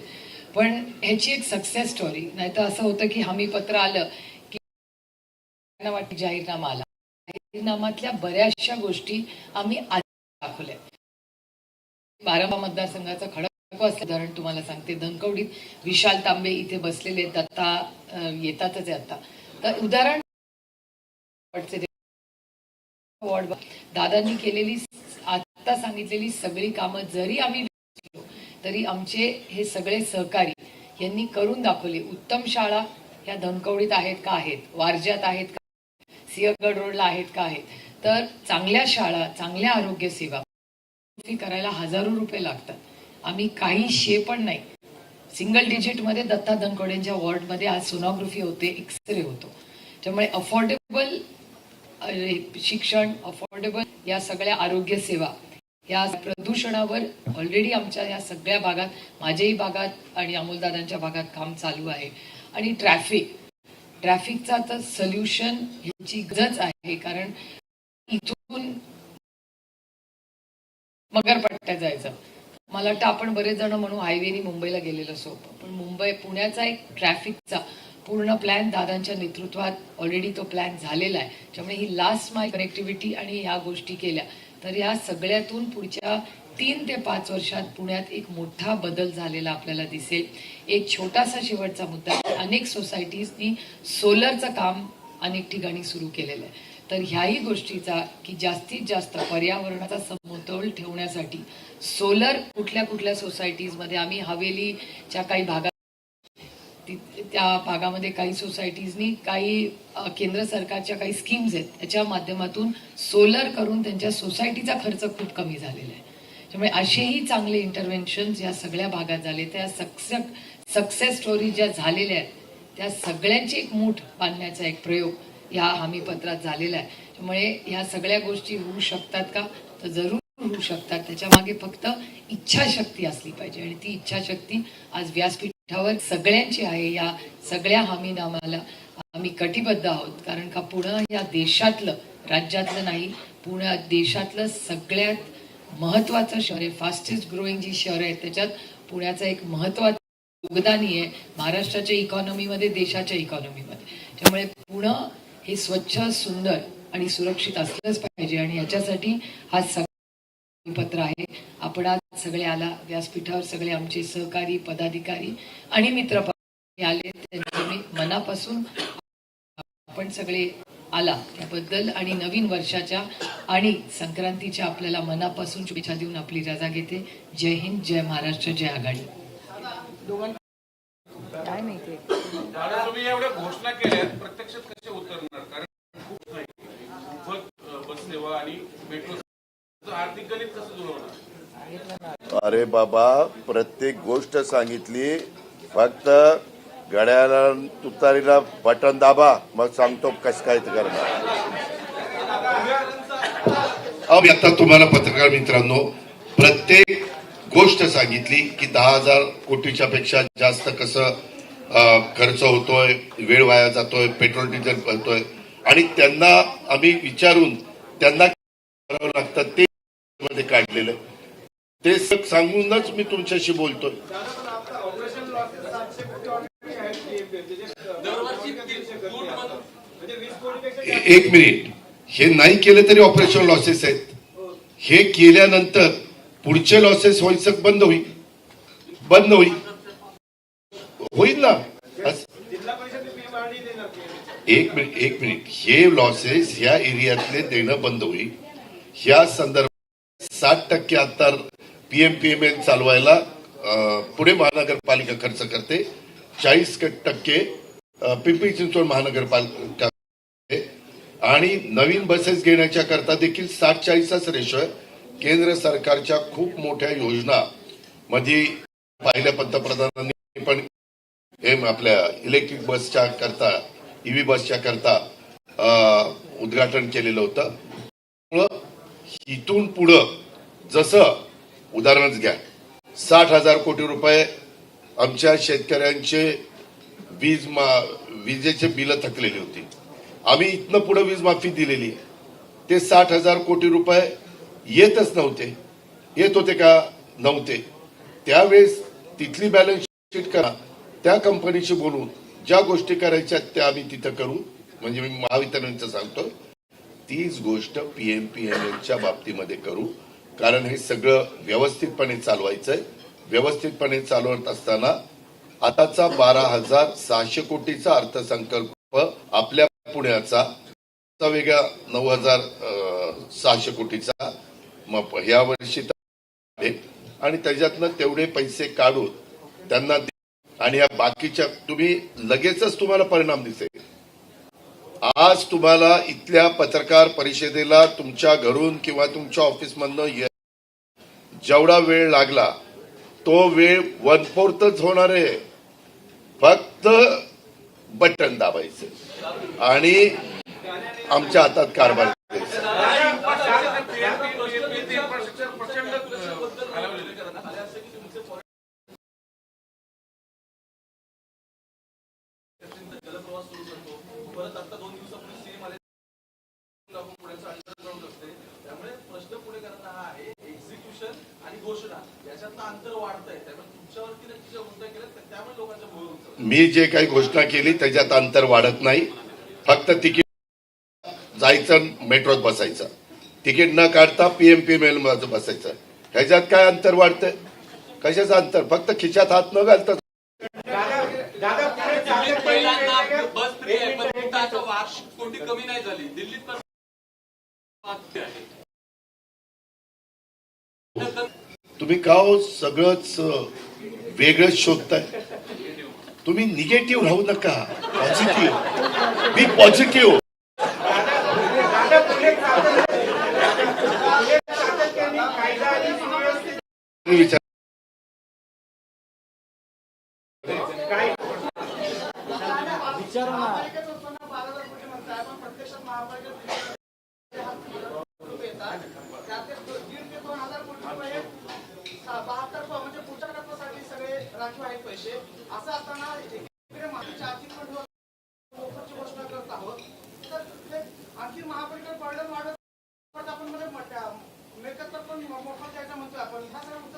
पण ह्याची एक सक्सेस स्टोरी नाही तर असं होतं की हमीपत्र आलं की वाटतं जाहीरनामा आला. जाहीरनामातल्या बऱ्याचशा गोष्टी आम्ही आधी दाखवल्या. 12 मतदारसंघाचा खडक उदाहरण तुम्हाला सांगते. धनकवडीत विशाल तांबे इथे बसलेले दत्ता येतातच आहे आता. तर उदाहरण वॉर्ड दादांनी केलेली आता सांगितलेली सगळी कामं जरी आम्ही तरी आमचे हे सगळे सहकारी यांनी करून दाखवले. उत्तम शाळा ह्या धनकवडीत आहेत का आहेत, वारज्यात आहेत का, सिंहगड रोडला आहेत का आहेत. तर चांगल्या शाळा, चांगल्या आरोग्य सेवा करायला हजारो रुपये लागतात. आम्ही काही शे पण नाही. सिंगल डिजिटमध्ये दत्ता धनकवडेंच्या वॉर्डमध्ये आज सोनोग्राफी होते, एक्सरे होतो. त्यामुळे अफोर्डेबल शिक्षण, अफोर्डेबल या सगळ्या आरोग्य सेवा, या प्रदूषणावर ऑलरेडी आमच्या या सगळ्या भागात, माझ्याही भागात आणि अमोलदादांच्या भागात काम चालू आहे. आणि ट्रॅफिकचा तर सोल्युशन ह्याची गरज आहे. कारण इथून मगरपट्ट्या जायचं, मला वाटतं आपण बरेच जण म्हणून हायवेनी मुंबईला गेलेलं सोपं, पण पुण्याचा एक ट्रॅफिकचा पूर्ण प्लॅन दादांच्या नेतृत्वात ऑलरेडी तो प्लॅन झालेला आहे. त्यामुळे ही लास्ट माइल कनेक्टिव्हिटी आणि ह्या गोष्टी केल्या तर या सगळ्यातून पुढच्या 3 ते 5 वर्षात पुण्यात एक मोठा बदल झालेला आपल्याला दिसेल. एक छोटासा शेवटचा मुद्दा, अनेक सोसायटीजनी सोलरचं काम अनेक ठिकाणी सुरू केलेलं आहे. तर ह्याही गोष्टीचा की जास्तीत जास्त पर्यावरणाचा समतोल ठेवण्यासाठी सोलर कुठल्या सोसायटीजमध्ये आम्ही हवेलीच्या काही भागात त्या भागामध्ये काही सोसायटीजनी काही केंद्र सरकारच्या काही स्कीम्स आहेत त्याच्या माध्यमातून सोलर करून त्यांच्या सोसायटीचा खर्च खूप कमी झालेला आहे. त्यामुळे असेही चांगले इंटरव्हेन्शन्स या सगळ्या भागात झाले. त्या सक्सेस स्टोरी ज्या झालेल्या आहेत त्या सगळ्यांची एक मूठ बांधण्याचा एक प्रयोग या हमीपत्रात झालेला आहे. त्यामुळे ह्या सगळ्या गोष्टी होऊ शकतात का, तर जरूर होऊ शकतात. त्याच्या मागे फक्त इच्छाशक्ती असली पाहिजे आणि ती इच्छाशक्ती आज व्यासपीठावर सगळ्यांची आहे. या सगळ्या हमीनामाला आम्ही कटिबद्ध आहोत. कारण का पुणे या देशातलं, राज्यातलं नाही, पुणे देशातलं सगळ्यात महत्वाचं शहर आहे. फास्टेस्ट ग्रोईंग जी शहर आहे त्याच्यात पुण्याचं एक महत्वाचं योगदानी आहे महाराष्ट्राच्या इकॉनॉमीमध्ये, देशाच्या इकॉनॉमीमध्ये. त्यामुळे पुणे हे स्वच्छ, सुंदर आणि सुरक्षित असलंच पाहिजे आणि याच्यासाठी हा पत्र आहे. आपण आज सगळे आला व्यासपीठावर, सगळे आमचे सहकारी, पदाधिकारी आणि मित्र आले, त्यांचे मी मनापासून आपण सगळे आला त्याबद्दल आणि नवीन वर्षाच्या आणि संक्रांतीच्या आपल्याला मनापासून शुभेच्छा देऊन आपली रजा घेते. जय हिंद, जय महाराष्ट्र, जय आघाडी. काय माहिती दादा, तुम्ही एवढ्या घोषणा केल्यात, प्रत्यक्षात कसे उतरणार? कारण खूप नाही बस सेवा आणि मेट्रो आर्थिक गणित कसं जुळवणार? अरे बाबा, प्रत्येक गोष्ट सांगितली, फक्त गड्याला तुतारीला बटन दाबा, मग सांगतो कसं काय ते करणार. मी आता तुम्हाला पत्रकार मित्रांनो प्रत्येक गोष्ट सांगितली की 10,000 कोटीच्या पेक्षा जास्त कसं खर्च होतोय, वेळ वाया जातोय, पेट्रोल डिझेल होतोय आणि त्यांना आम्ही विचारून त्यांना करावं लागतं ते मध्ये काढलेलं ते सांगूनच मी तुमच्याशी बोलतोय. एक मिनिट, हे नाही केलं तरी ऑपरेशन लॉसेस आहेत. हे केल्यानंतर पुढचे लॉसेस व्हायचं बंद होईल ना. एक मिनिट, हे लॉसेस ह्या एरियातले देणं बंद होईल. ह्या संदर्भात 60% आता PMPML चालवायला पुणे महानगरपालिका खर्च करते, 40% पिंपरी चिंचवड महानगरपालिका आणि नवीन बसेस घेण्याच्या करता देखील 60-40च रेशो आहे. केंद्र सरकारच्या खूप मोठ्या योजना मध्ये पहिल्या पंतप्रधानांनी पण हे आपल्या इलेक्ट्रिक बसच्या करता, EV बसच्या करता उद्घाटन केलेलं होतं. इथून पुढं जसं उदाहरणच घ्या, 60,000 कोटी रुपये आमच्या शेतकऱ्यांचे विजेचे बिलं थकलेली होती. आम्ही इथनं पुढे वीज माफी दिलेली आहे. ते 60,000 कोटी रुपये येतच नव्हते. येत होते का? नव्हते. त्यावेळेस तिथली बॅलन्स शीट करा, त्या कंपनीशी बोलून ज्या गोष्टी करायच्या त्या आम्ही तिथं करू. म्हणजे मी महावितरणचं सांगतो, तीच गोष्ट PMPMLच्या बाबतीमध्ये करू. कारण हे सगळं व्यवस्थितपणे चालवायचंय. व्यवस्थितपणे चालवत असताना आताचा 12,600 कोटीचा अर्थसंकल्प आपल्या पुण्याचा वेगळा 9,600 कोटीचा ह्या वर्षी आणि त्याच्यातनं तेवढे पैसे काढून त्यांना आणि या बाकीच्या तुम्ही लगेचच तुम्हाला परिणाम दिसेल. आज तुम्हाला इथल्या पत्रकार परिषदेला तुमच्या घरून किंवा तुमच्या ऑफिसमधनं जेवढा वेळ लागला तो वेळ 1/4च होणार आहे. फक्त बटन दाबायचं आणि आमच्या हातात कारभार. त्यामुळे प्रश्न पुढे करणं हा आहे, एक्झिक्युशन आणि घोषणा याच्यातलं अंतर वाढत आहे. त्यामुळे तुमच्यावरती ज्या घोषणा केल्या त्यामुळे लोकांच्या भोवळ उचलतात. मी जे काही घोषणा केली त्याच्यात अंतर वाढत नाही. फक्त तिकीट जायचं, मेट्रोत बसायचं, तिकीट न काढता PMPML मध्ये बसायचं. ह्याच्यात काय अंतर वाढतंय? कशाचं अंतर? फक्त खिशात हात न घालता बस फ्री आहे, पण आता 8 कोटी कमी नाही झाली. दिल्लीत पण तुम्ही का हो सगळंच वेगळंच शोधताय? तुम्ही निगेटिव्ह राहू नका, पॉझिटिव्ह बी पॉझिटिव्ह. विचार पैसे असं असताना आर्थिक घोषणा करत आहोत, तर आणखी महापालिका बर्डन वाढत आपण मेकअप पण मोफत द्यायचा म्हणतोय आपण.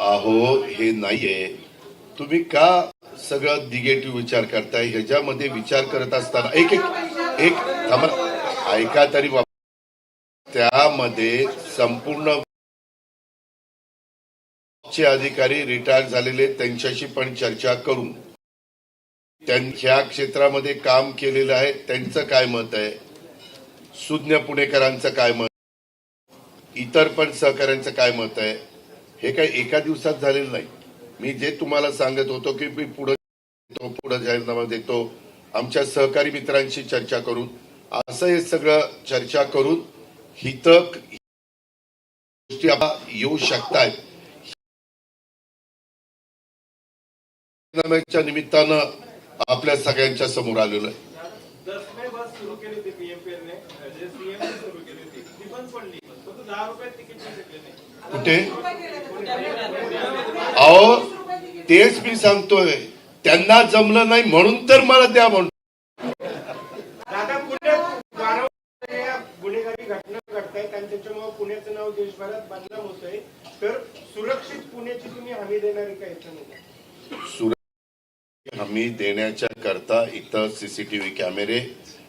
अहो, हे नाहीये. तुम्ही का सगळं निगेटिव्ह विचार करताय? ह्याच्यामध्ये विचार करत असताना एक ऐका तरी, त्यामध्ये संपूर्ण चे अधिकारी रिटायर झालेले त्यांच्याशी पण चर्चा करून त्यांच्या क्षेत्रामध्ये काम केलेलं आहे त्यांचं काय मत आहे सुज्ञ पुणेकरांचं काय मत, इतर पण सहकाऱ्यांचं काय मत आहे, हे काही एका दिवसात झालेलं नाही. मी जे तुम्हाला सांगत होतो की मी पुढे जाहीरनामा देतो, आमच्या सहकारी मित्रांशी चर्चा करून, असं हे सगळं चर्चा करून हितं गोष्टी येऊ शकतायत. जाहीरनाम्याच्या निमित्तानं आपल्या सगळ्यांच्या समोर आलेलं आहे. 10 मे बस सुरू केली होती पीएमपीएल ने, जे सीएम ने सुरू केली होती ती पण पडली, फक्त 10 रुपयात तिकीट नाही भेटले नाही. कुठे अहो तेच मी सांगतोय, त्यांना जमलं नाही म्हणून तर मला द्या म्हणून. दादा, पुण्यात वारंवार या गुन्हेगारी घटना घडतायत आणि त्याच्यामुळे पुण्याचं नाव देशभरात बदनाम होतंय, तर सुरक्षित पुण्याची तुम्ही हमी देणारी काय याच्यामध्ये? हमी देण्याच्या करता इथं सीसीटीव्ही कॅमेरे,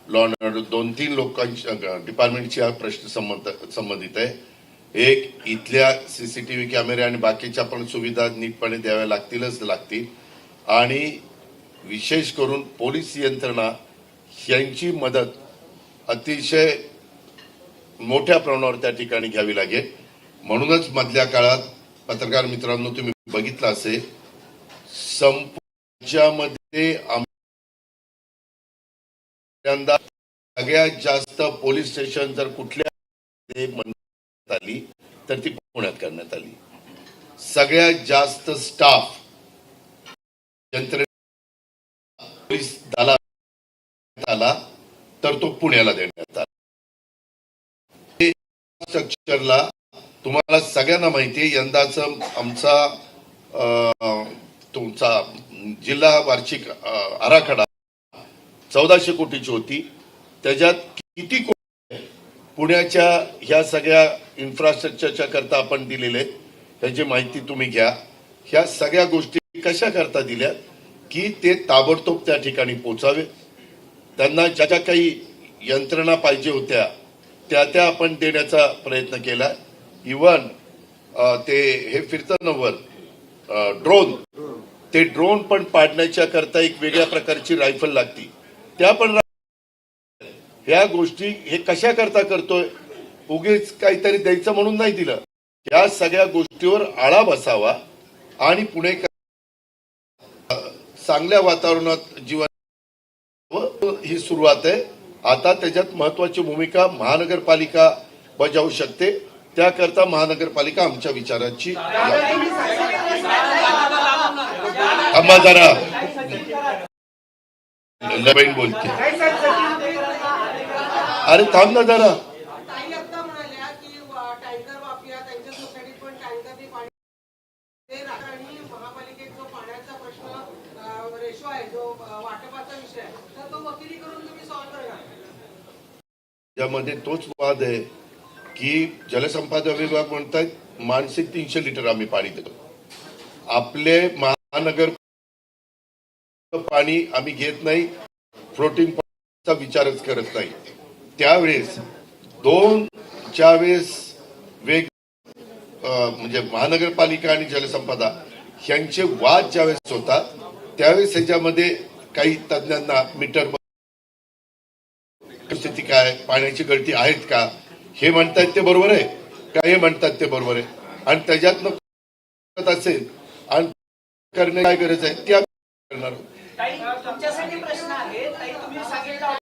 लॉ अँड ऑर्डर 2-3 लोकांच्या डिपार्टमेंटची हा प्रश्न संबंधित आहे. एक, इथल्या सीसीटीव्ही कॅमेरे आणि बाकीच्या पण सुविधा नीटपणे द्याव्या लागतील आणि विशेष करून पोलीस यंत्रणा यांची मदत अतिशय मोठ्या प्रमाणावर त्या ठिकाणी घ्यावी लागेल. म्हणूनच मधल्या काळात पत्रकार मित्रांनो तुम्ही बघितलं असेल, राज्यामध्ये सगळ्यात जास्त पोलीस स्टेशन जर कुठल्या म्हणण्यात आली तर ती पुण्यात करण्यात आली. सगळ्यात जास्त स्टाफ यंत्रणा पोलीस दलात आला तर तो पुण्याला देण्यात आला. स्ट्रक्चरला तुम्हाला सगळ्यांना माहिती आहे, यंदाचं आमचा तुमचा जिल्हा वार्षिक आराखडा 1400 कोटीची होती. त्याच्यात किती कोटी पुण्याच्या ह्या सगळ्या इन्फ्रास्ट्रक्चरच्या करता आपण दिलेले, त्याची माहिती तुम्ही घ्या. ह्या सगळ्या गोष्टी कशा करता दिल्या की ते ताबडतोब त्या ठिकाणी पोचावे. त्यांना ज्या ज्या काही यंत्रणा पाहिजे होत्या त्या आपण देण्याचा प्रयत्न केला. इव्हन ते हे फिरतं नव्हतं ड्रोन, ते ड्रोन पण पाडण्याच्या करता एक वेगळ्या प्रकारची रायफल लागती, त्या पण ह्या गोष्टी हे कशा करता करतोय, उगीच काहीतरी द्यायचं म्हणून नाही दिलं. या सगळ्या गोष्टीवर आळा बसावा आणि पुणे चांगल्या वातावरणात जीवन ही सुरुवात आहे. आता त्याच्यात महत्वाची भूमिका महानगरपालिका बजावू शकते. त्याकरता महानगरपालिका आमच्या विचाराची जरा लबेन बोलते. अरे थांब ना जरा. ताई आता म्हणाल्या की टँकर वापरूया, त्यांच्या सोसायटीत पण टँकरने पाणी आणि महापालिकेत जो पाण्याचा प्रश्न रेशो आहे, जो वाटपाचा विषय आहे, तर तो वकिली करून तुम्ही सॉल्व्ह करणार. त्यामध्ये तोच वाद आहे की जलसंपदा विभाग म्हणतात मानसिक 300 लिटर आम्ही पाणी देतो. आपले महानगर पाणी आम्ही घेत नाही, फ्लोटिंग चा विचारच करत नाही. त्यावेळेस ज्यावेळेस वेग म्हणजे महानगरपालिका आणि जलसंपदा यांचे वाद ज्यावेळेस होतात त्यावेळेस ह्याच्यामध्ये काही तज्ञांना मीटर स्थिती काय, पाण्याची गळती आहेत का, हे म्हणतात ते बरोबर आहे का, हे म्हणतात ते बरोबर आहे, आणि त्याच्यातनं असेल आणि करणे काय गरज आहे ते आम्ही करणार आहोत. तुमच्यासाठी प्रश्न आहे. ताई, तुम्ही सांगितलं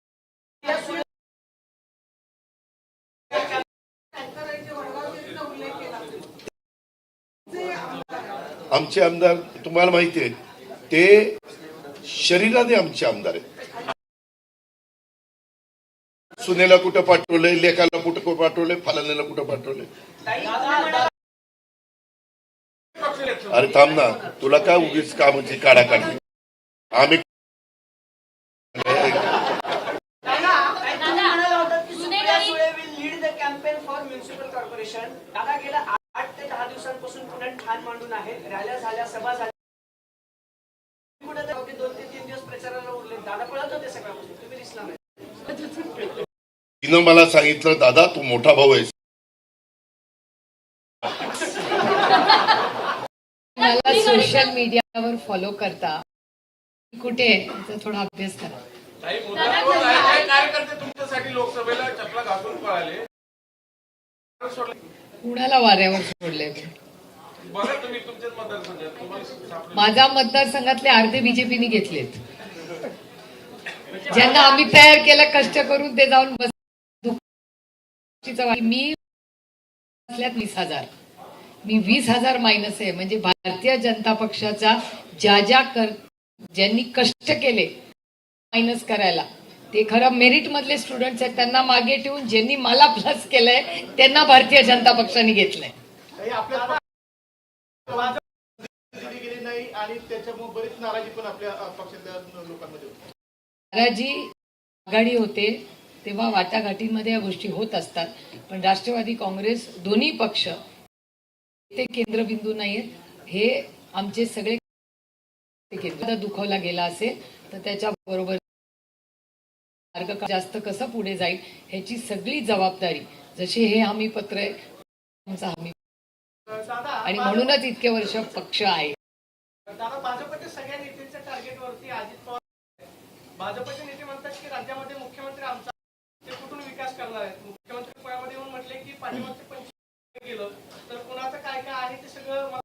आमचे आमदार तुम्हाला माहिती आहे ते शरीराने आमचे आमदार आहेत. सुनेला कुठं पाठवलंय, लेखाला कुठं पाठवलंय, फलानेला कुठं पाठवलंय. अरे थांब ना, तुला काय उगीच कामाची काढा काढली. आम्ही म्युनिसिपल कॉर्पोरेशन दादा गेल्या 8 ते 10 दिवसांपासून पुण्यात ठाण मांडून आहे. रॅल्या झाल्या, सभा झाल्या, कुठे 2 ते 3 दिवस प्रचाराला उरले. दादा पळत होते सकाळपासून, तुम्ही दिसला नाही. तिनं मला सांगितलं, दादा तू मोठा भाऊ आहेस. मला सोशल मीडियावर फॉलो करता, कुठे आहे याचा थोडा अभ्यास करा. काही मुद्दा तो आहे. काही कार्यकर्ते तुमच्यासाठी लोकसभेला चपला घासून पळाले. कुणाला वाऱ्यावर सोडलंय? बघा तुम्ही तुमच्याच मतदारसंघात तुम्हाला सापडेल. माझ्या मतदारसंघातले अर्धे बीजेपीने घेतलेत. ज्यांना आम्ही तयार केलं कष्ट करून ते जाऊन बस. मी 20,000 मी 20,000 मायनस आहे. म्हणजे भारतीय जनता पक्षाचा ज्यांनी कष्ट केले मायनस करायला ते खरं मेरिट मधले स्टुडंट्स आहेत. त्यांना मागे ठेवून ज्यांनी मला प्लस केलंय त्यांना भारतीय जनता पक्षाने घेतलंय. गेली नाही आणि त्याच्यामुळे बरीच नाराजी पण आपल्या पक्षातल्या लोकांमध्ये होती. नाराजी आघाडी होते तेव्हा वाटाघाटींमध्ये या गोष्टी होत असतात. पण राष्ट्रवादी काँग्रेस दोन्ही पक्ष ते केंद्रबिंदू नाहीत. हे आमचे सगळे केंद्र दुखवला गेला असेल तर त्याच्याबरोबर मार्ग जास्त कसं पुढे जाईल ह्याची सगळी जबाबदारी जशी हे हमी पत्र आहे आमचा हमी आणि म्हणूनच इतके वर्ष पक्ष आहे. दादा भाजपच्या सगळ्या नेत्यांच्या टार्गेटवरती अजित पवार भाजपचे नेते म्हणतात की राज्यामध्ये मुख्यमंत्री आमचा ते कुठून विकास करणार आहेत. मुख्यमंत्री पदामध्ये येऊन म्हटले की पाठीमागचे 25 गेलं तर कुणाचं काय काय आहे ते सगळं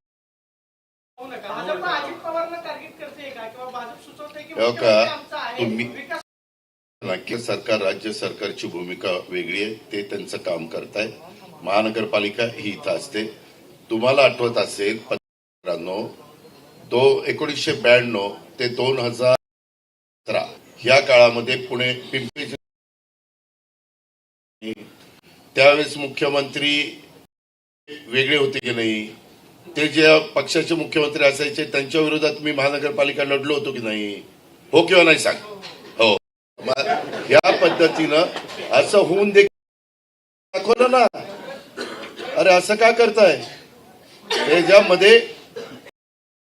होऊ नका. भाजप अजित पवारला टार्गेट करते का किंवा भाजप सुचवते की मुख्यमंत्री आमचा आहे विकास राज्य सरकार राज्य सरकारची भूमिका वेगळी आहे. ते त्यांचं काम करताय. महानगरपालिका ही इथं असते. तुम्हाला आठवत असेल 1992 ते 2017 या काळामध्ये पुणे पिंपरी त्यावेळेस मुख्यमंत्री वेगळे होते की नाही. ते जे पक्षाचे मुख्यमंत्री असायचे त्यांच्या विरोधात मी महानगरपालिका लढलो होतो की नाही. हो किंवा नाही सांग. हो. या पद्धतीनं असं होऊन दाखवलं ना. अरे असं का करताय. त्याच्यामध्ये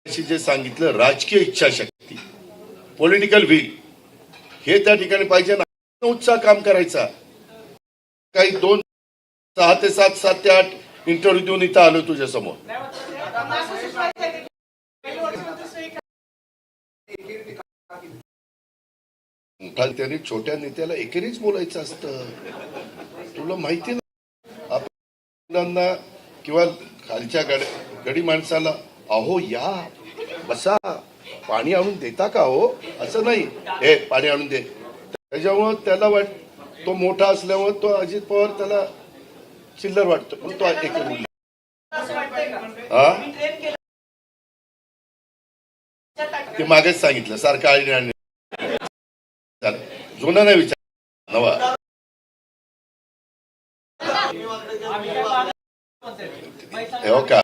जे सांगितलं राजकीय इच्छाशक्ती पॉलिटिकल विल हे त्या ठिकाणी पाहिजे ना. उत्साह काम करायचा. काही 6 ते 7 7 ते 8 इंटरव्ह्यू देऊन इथं आलो तुझ्या समोर. त्याने छोट्या नेत्याला एकेरीच बोलायचं असतं. तुला माहिती ना आपल्याला किंवा खालच्या गडी माणसाला अहो या बसा पाणी आणून देता का हो असं नाही. हे पाणी आणून दे. त्याच्यामुळं त्याला तो मोठा असल्यामुळे तो अजित पवार त्याला चिल्लर वाटतो. पण तो एक ते मागेच सांगितलं सारखं आणि जुना नाही विचार नवा. हो का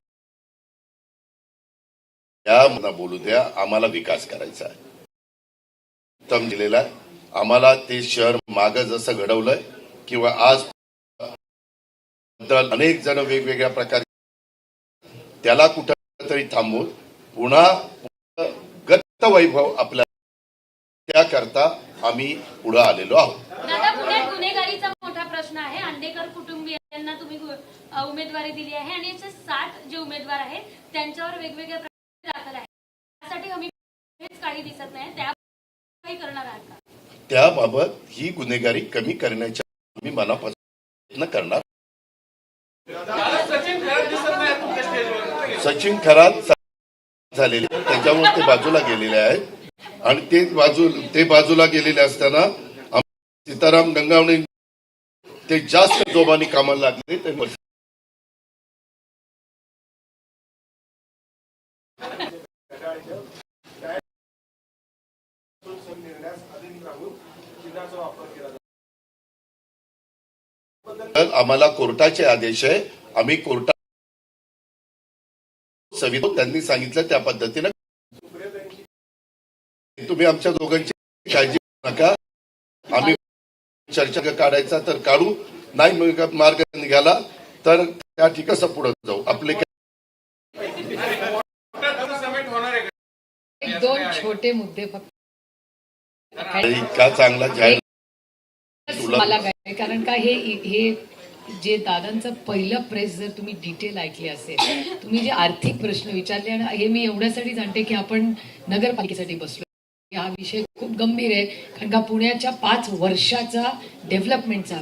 या मला बोलू द्या. आम्हाला विकास करायचा आहे. उत्तम दिलेला आहे आम्हाला. ते शहर मागं जसं घडवलंय किंवा आज अनेक जण वेगवेगळ्या प्रकारे त्याला कुठंतरी थांबवून पुन्हा गत वैभव आपल्या त्याकरता आम्ही पुढे आलेलो आहोत. दादा पुण्यात गुन्हेगारीचा मोठा प्रश्न आहे. अंडेकर कुटुंबियांना तुम्ही उमेदवारी दिली आहे आणि 60 जे उमेदवार आहेत त्यांच्यावर वेगवेगळ्या प्रकारे दाखल आहे. त्यासाठी आम्ही काही दिसत नाही. त्या काही करणार आहात का. त्याबाबत ही गुन्हेगारी कमी करण्याच्या आम्ही मनापासून प्रयत्न करणार. सचिन खरात झालेले त्याच्यामुळे ते बाजूला गेलेले आहेत आणि ते बाजूला गेलेले असताना सीताराम गंगावणे ते जास्त जोमाने कामाला लागले. ते आम्हाला कोर्टाचे आदेश आहे. आम्ही कोर्टात त्यांनी सांगितलं त्या पद्धतीनं तुम्ही आमच्या दोघांची काळजी नका. आम्ही चर्चा काढायचा तर काढू. नाही मार्ग निघाला तर त्या ठिकाणी पुढे जाऊ. आपले 2 छोटे मुद्दे फक्त इतका चांगला जाहीर मला काय कारण का हे जे दादांचं पहिलं प्रेस जर तुम्ही डिटेल ऐकली असेल तुम्ही जे आर्थिक प्रश्न विचारले आणि हे मी एवढ्यासाठी जाणते की आपण नगरपालिकेसाठी बसलो. हा विषय खूप खूप गंभीर आहे, कारण का पुण्याच्या 5 वर्षाचा डेव्हलपमेंटचा.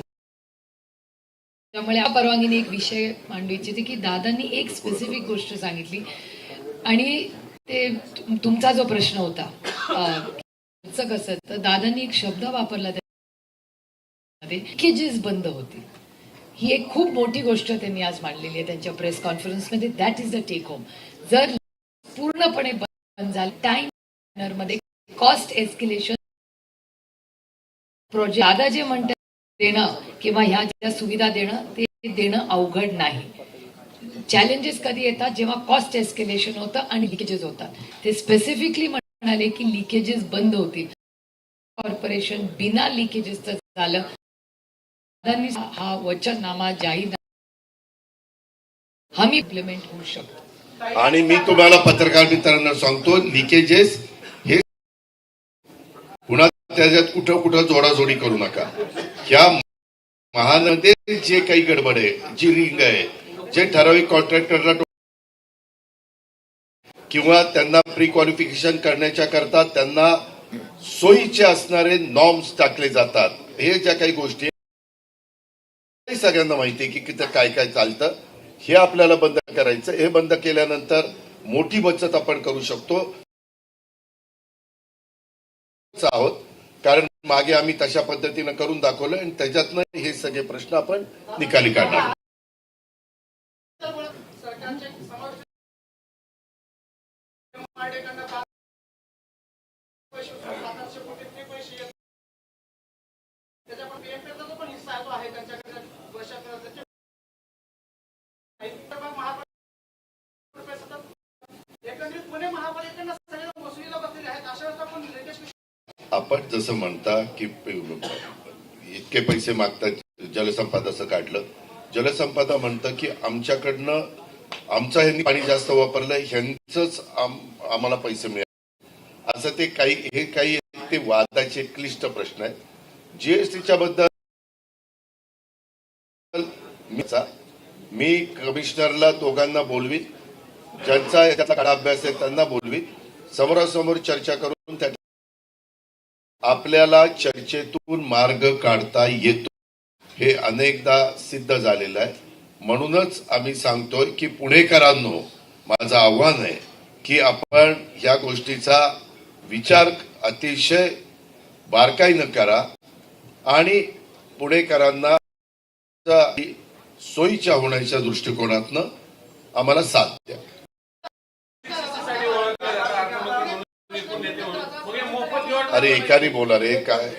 त्यामुळे या परवानगीने एक विषय मांडू इच्छिते की दादांनी एक स्पेसिफिक गोष्ट सांगितली आणि ते तुमचा जो प्रश्न होता कसं, तर दादांनी एक शब्द वापरला त्यामध्ये, लिकेजेस बंद होतील. ही एक खूप मोठी गोष्ट त्यांनी आज मांडलेली आहे त्यांच्या प्रेस कॉन्फरन्समध्ये. That is the take home. जर पूर्णपणे बंद झालं टाइम मध्ये कॉस्ट एस्केलेशन प्रोजेक्ट दादा जे म्हणतात देणं किंवा ह्या ज्या सुविधा देणं ते देणं अवघड नाही. चॅलेंजेस कधी येतात जेव्हा कॉस्ट एस्केलेशन होतं आणि लिकेजेस होतात. ते स्पेसिफिकली म्हणाले की लिकेजेस बंद होतील. कॉर्पोरेशन बिना लिकेजेसचं झालं. हा वचननामा जाहीर हमी इम्प्लिमेंट होऊ शकतो. आणि मी तुम्हाला पत्रकार मित्रांना सांगतो, लिकेजेस हे पुन्हा त्याच्यात कुठं कुठं जोडाजोडी करू नका. ह्या महानगरमध्ये जे काही गडबड आहे, जी रिंग आहे, जे ठराविक कॉन्ट्रॅक्टरला किंवा त्यांना प्री क्वालिफिकेशन करण्याच्या करता त्यांना सोयीचे असणारे नॉर्म्स टाकले जातात. हे ज्या काही गोष्टी सगळ्यांना माहिती आहे की तिथं काय काय चालतं. हे आपल्याला बंद करायचं. हे बंद केल्यानंतर मोठी बचत आपण करू शकतो आहोत, कारण मागे आम्ही तशा पद्धतीनं करून दाखवलं आणि त्याच्यातनं हे सगळे प्रश्न आपण निकाली काढणार. आपण जसं म्हणता की इतके पैसे मागतात, जलसंपदाचं काढलं. जलसंपदा म्हणतं की आमच्याकडनं आमचं ह्यांनी पाणी जास्त वापरलं, ह्यांचंच आम्हाला पैसे मिळाले, असं ते काही हे काही ते वादाचे क्लिष्ट प्रश्न आहेत. जीएसटीच्या बद्दल मी कमिशनरला दोघांना बोलवी, ज्यांचा याचा काळा अभ्यास आहे त्यांना बोलवी, समोरासमोर चर्चा करून त्या आपल्याला चर्चेतून मार्ग काढता येतो. हे अनेकदा सिद्ध झालेलं आहे. म्हणूनच आम्ही सांगतोय की पुणेकरांनो, माझं आव्हान आहे की आपण या गोष्टीचा विचार अतिशय बारकाईनं करा आणि पुणेकरांना सोयीच्या होण्याच्या दृष्टिकोनातनं आम्हाला साथ द्या. अरे एकाने बोला रे काय.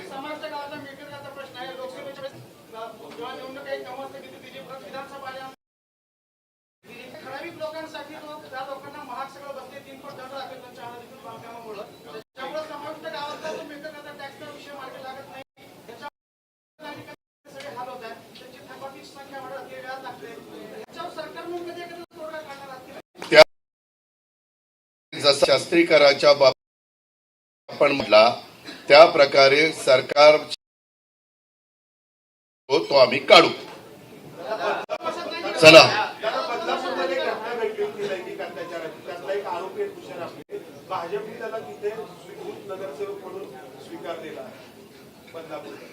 जसं शास्त्री कराच्या बाबतीत आपण म्हटला त्या प्रकारे सरकार तो आम्ही काढू. चला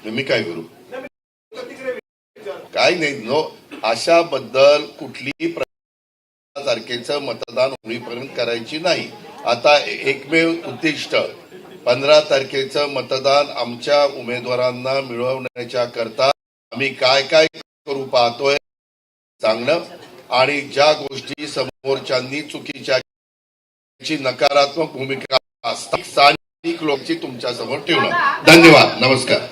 मी काय करू, काय नाही. नो, अशाबद्दल कुठली तारखेचं मतदान होईपर्यंत करायची नाही. आता एकमेव उद्दिष्ट 15 तारखेचं मतदान आमच्या उमेदवारांना मिळवण्याच्या करता आम्ही काय काय करू पाहतोय सांगणं, आणि ज्या गोष्टी समोरच्यांनी चुकीच्या नकारात्मक भूमिका स्थानिक लोकांची तुमच्या समोर ठेवणं. धन्यवाद. नमस्कार.